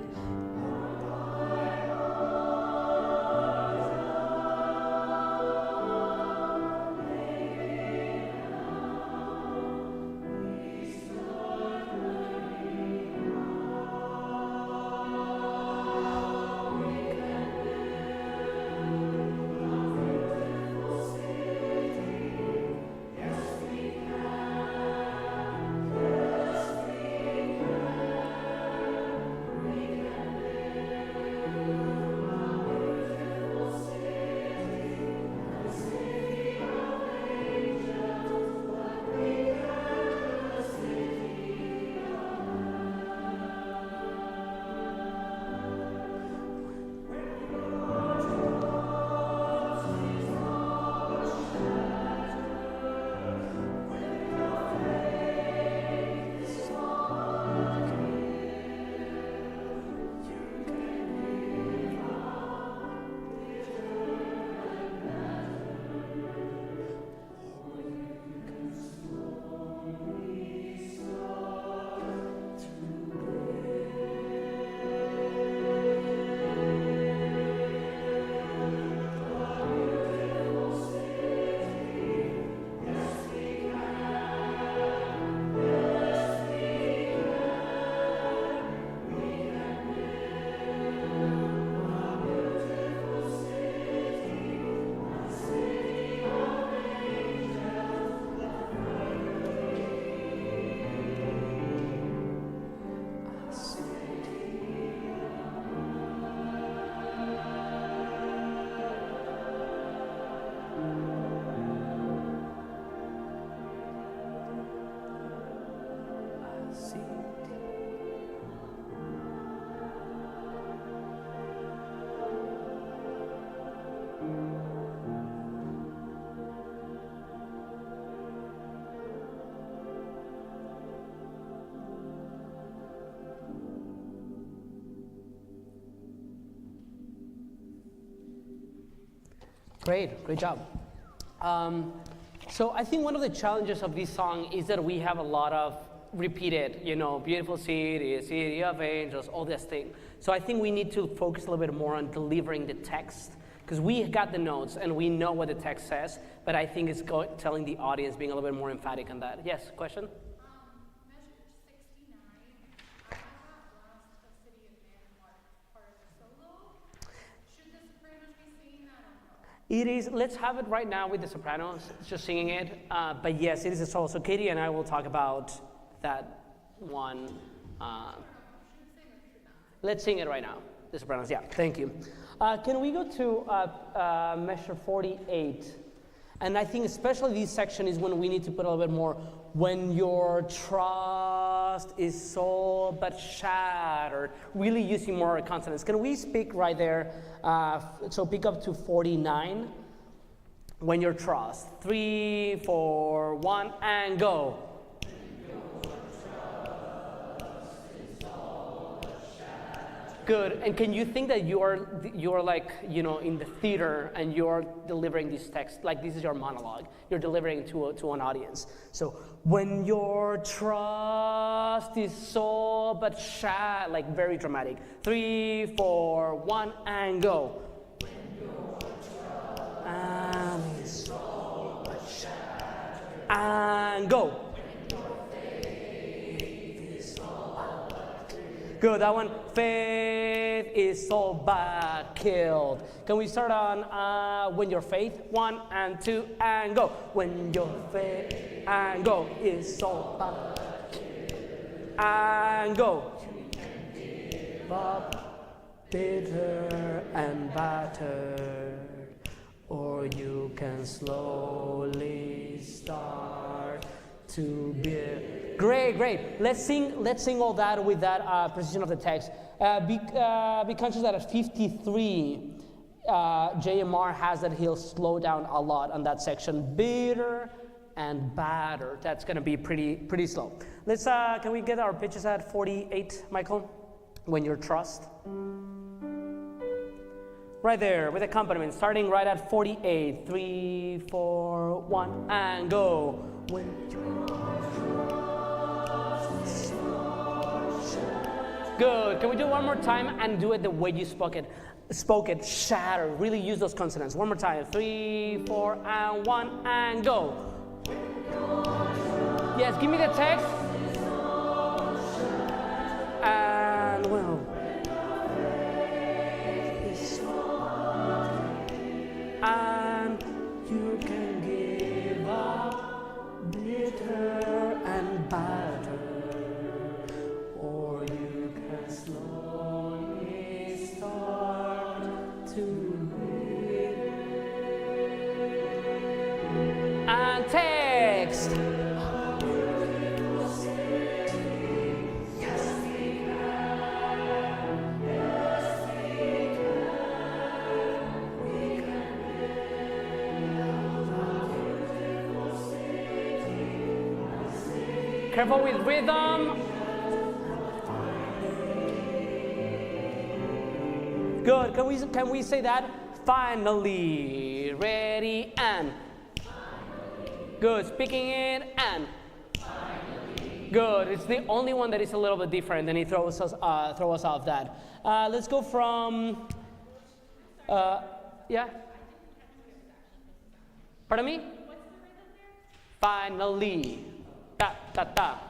Great job. So I think one of the challenges of this song is that we have a lot of repeated, beautiful city, city of angels, all this thing. So I think we need to focus a little bit more on delivering the text, because we got the notes and we know what the text says, but I think it's telling the audience, being a little bit more emphatic on that. Yes, question? Measure 69. I have lost a city of man part of the solo. Should the sopranos be singing that or no? It is, let's have it right now with the sopranos, just singing it. But yes, it is a solo. So Katie and I will talk about that one. Let's sing it right now, the sopranos. Yeah, thank you. Can we go to measure 48? And I think especially this section is when we need to put a little bit more, when your trust is sold but shattered, really using more consonants. Can we speak right there? So pick up to 49. When your trust. 3, 4, 1, and go. Good. And can you think that you're like, in the theater and you're delivering this text, like this is your monologue. You're delivering to an audience. So when your trust is sold but shattered, like very dramatic. 3, 4, 1, and go. When your trust is sold but shattered, and go. Good, that one. Faith is sold but killed. Can we start on when your faith? 1 and 2 and go. When your faith and go is sold but killed. And go. You can give up bitter and battered, or you can slowly start to build. Great. Let's sing all that with that precision of the text. Be conscious that at 53, JMR has that he'll slow down a lot on that section. Bitter and battered. That's going to be pretty slow. Let's. Can we get our pitches at 48, Michael? When your trust. Right there with accompaniment, starting right at 48. 3, 4, 1, and go. When your Good. Can we do it one more time and do it the way you spoke it, shatter. Really use those consonants. One more time. 3, 4, and 1, and go. Yes, give me the text. And well. And you can give up bitter and battered, or you can slowly start to breathe. And text. Careful with rhythm. Good. Can we say that? Finally. Ready and. Good. Speaking it and. Good. It's the only one that is a little bit different, and it throws us off that. Let's go from. Yeah. Pardon me? Finally. Ta ta ta,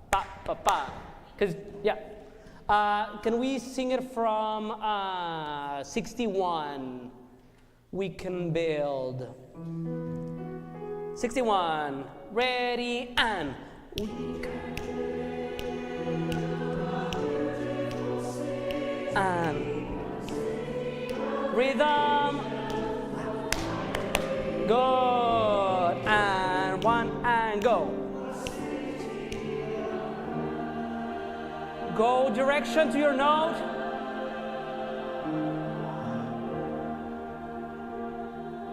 pa pa pa. Cause yeah. Can we sing it from 61? We can build. 61. Ready and. We can and rhythm. Good. And 1 and go. Go direction to your note.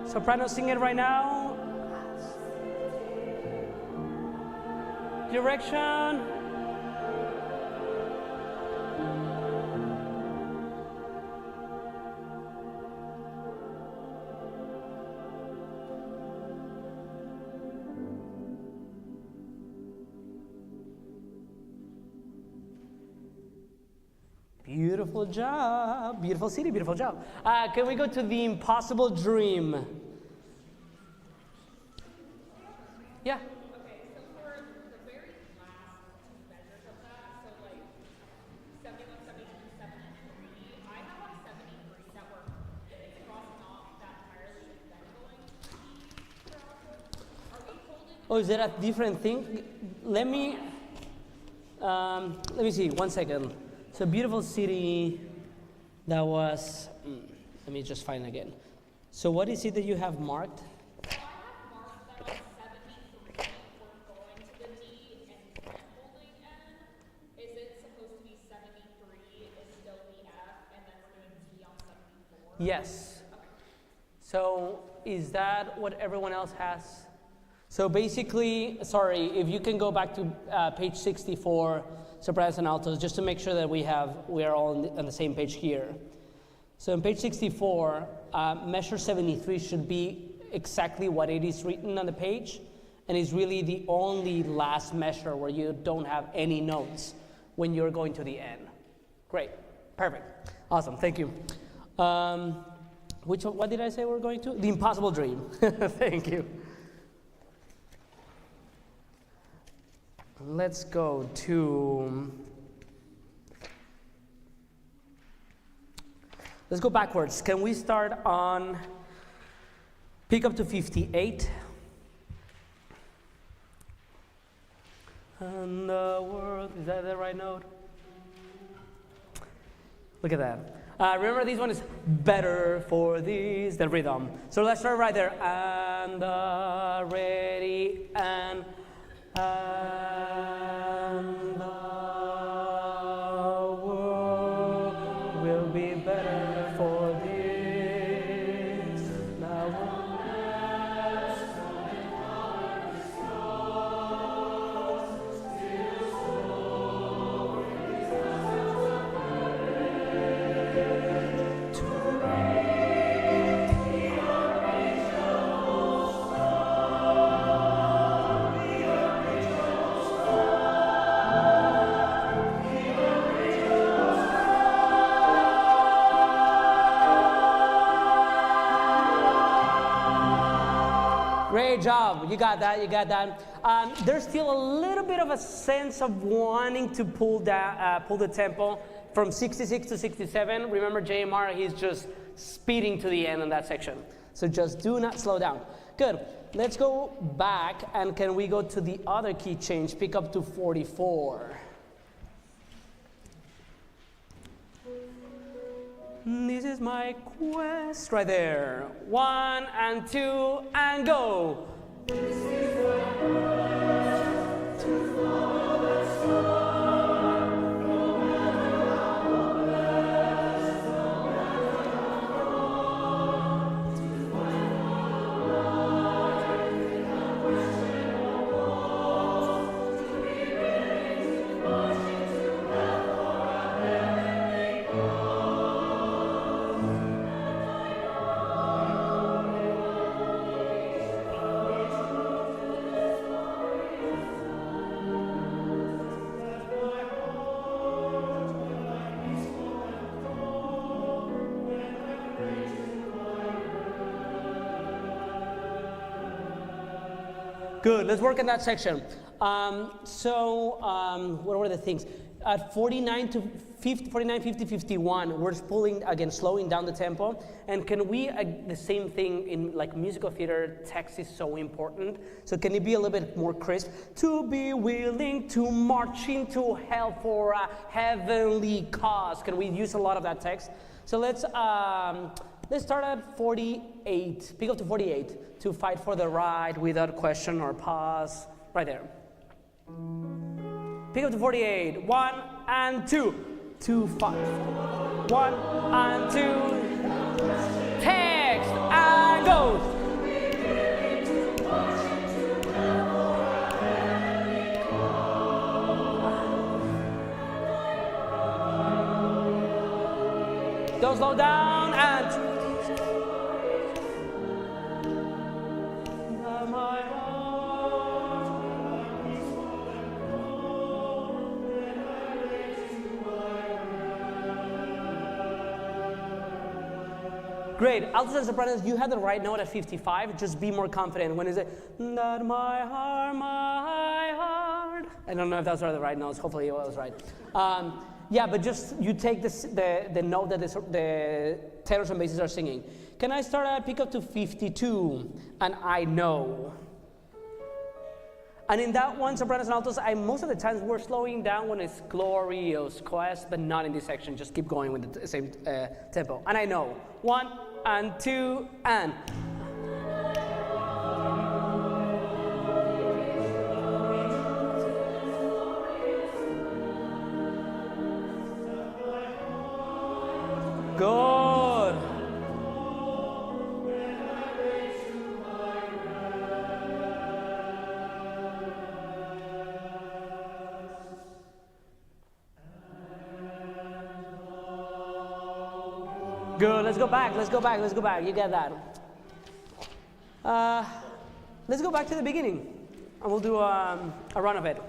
Soprano, sing it right now. Direction. Beautiful job. Beautiful city, beautiful job. Can we go to the impossible dream? Yeah. Okay, so for the very last two measures of that, so like 71, 72, 73, I have on 73 that were crossing off that entirely and then going to the paralysis. Are we holding? Oh, is that a different thing? Let me see, 1 second. So beautiful city, that was, let me just find it again. So what is it that you have marked? So I have marked that on 73 we're going to the D and then holding N. Is it supposed to be 73 is still the F and then we're doing T on 74? Yes. So is that what everyone else has? So basically, sorry, if you can go back to page 64, sopranos and altos, just to make sure that we are all on the same page here. So on page 64, measure 73 should be exactly what it is written on the page, and is really the only last measure where you don't have any notes when you're going to the end. Great, perfect, awesome, thank you. What did I say we're going to? The impossible dream, thank you. Let's go to, let's go backwards. Can we start on, pick up to 58. And the world, is that the right note? Look at that. Remember, this one is better for this, the rhythm. So let's start right there. And ready, and the world will be better for this. Great job, you got that, you got that. There's still a little bit of a sense of wanting to pull the tempo from 66 to 67. Remember JMR, he's just speeding to the end on that section. So just do not slow down. Good, let's go back, and can we go to the other key change, pick up to 44. This is my quest, right there. 1 and 2 and go. Good, let's work on that section. What were the things? At 49, 50, 51, we're pulling, again, slowing down the tempo. And can we, the same thing in like musical theater, text is so important. So can it be a little bit more crisp? To be willing to march into hell for a heavenly cause. Can we use a lot of that text? So let's start at 48, pick up to 48. To fight for the right without question or pause. Right there. Pick up to 48. 1 and 2. 2, 5. 1 and 2. Text and go. Don't slow down and. Great. Altos and sopranos, you had the right note at 55. Just be more confident when is it that my heart. I don't know if those are the right notes. Hopefully it was right. Yeah, but just you take this, the note that the tenors and basses are singing. Can I start at pick up to 52? And I know. And in that one, sopranos and altos, most of the times we're slowing down when it's glorious quest, but not in this section. Just keep going with the same tempo. And I know. 1 and 2 and. Good. Good. Let's go back. Let's go back. Let's go back. You get that. Let's go back to the beginning, and we'll do a run of it.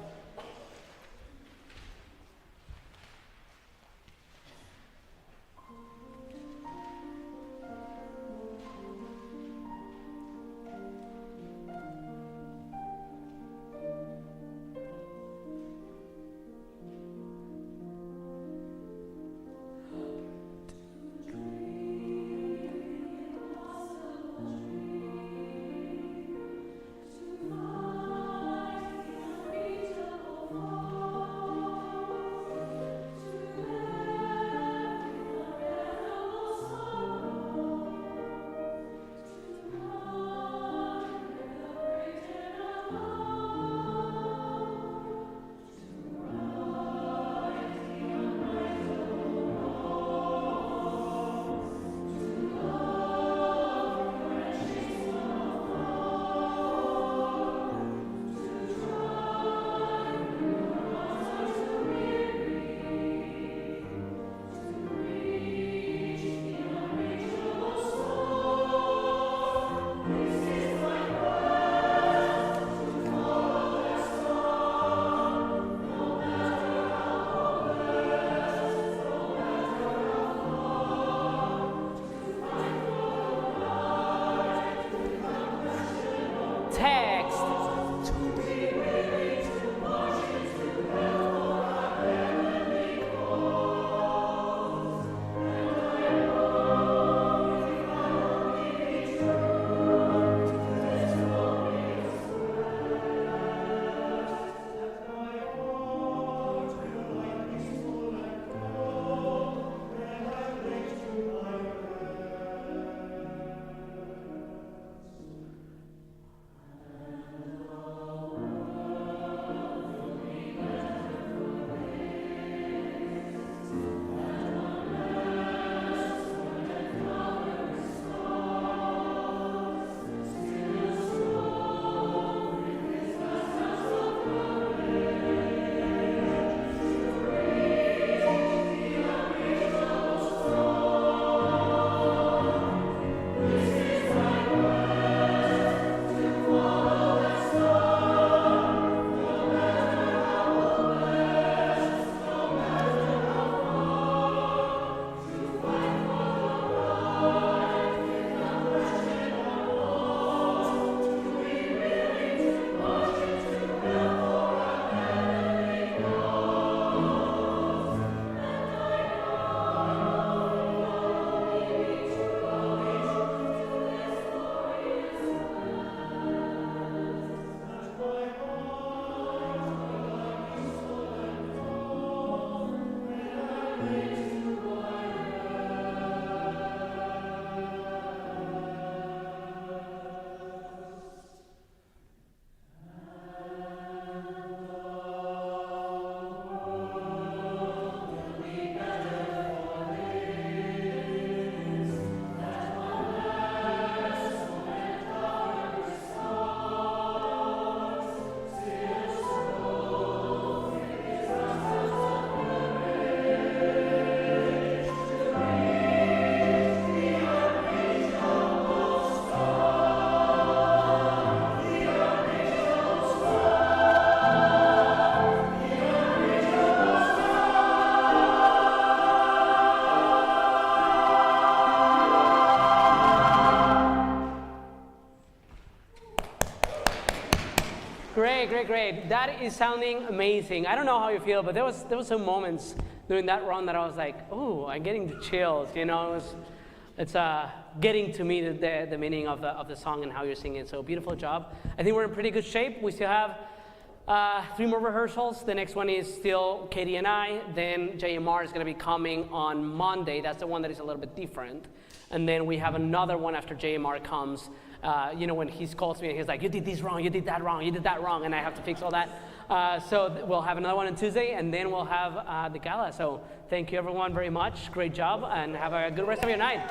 Great. That is sounding amazing. I don't know how you feel, but there was some moments during that run that I was like, oh, I'm getting the chills. You know, it's getting to me the meaning of the song and how you're singing. So beautiful job. I think we're in pretty good shape. We still have 3 more rehearsals. The next one is still Katie and I. Then JMR is going to be coming on Monday. That's the one that is a little bit different. And then we have another one after JMR comes. You know, when he calls me and he's like, you did this wrong, you did that wrong, you did that wrong, and I have to fix all that. So we'll have another one on Tuesday, and then we'll have the gala. So thank you everyone very much. Great job, and have a good rest of your night.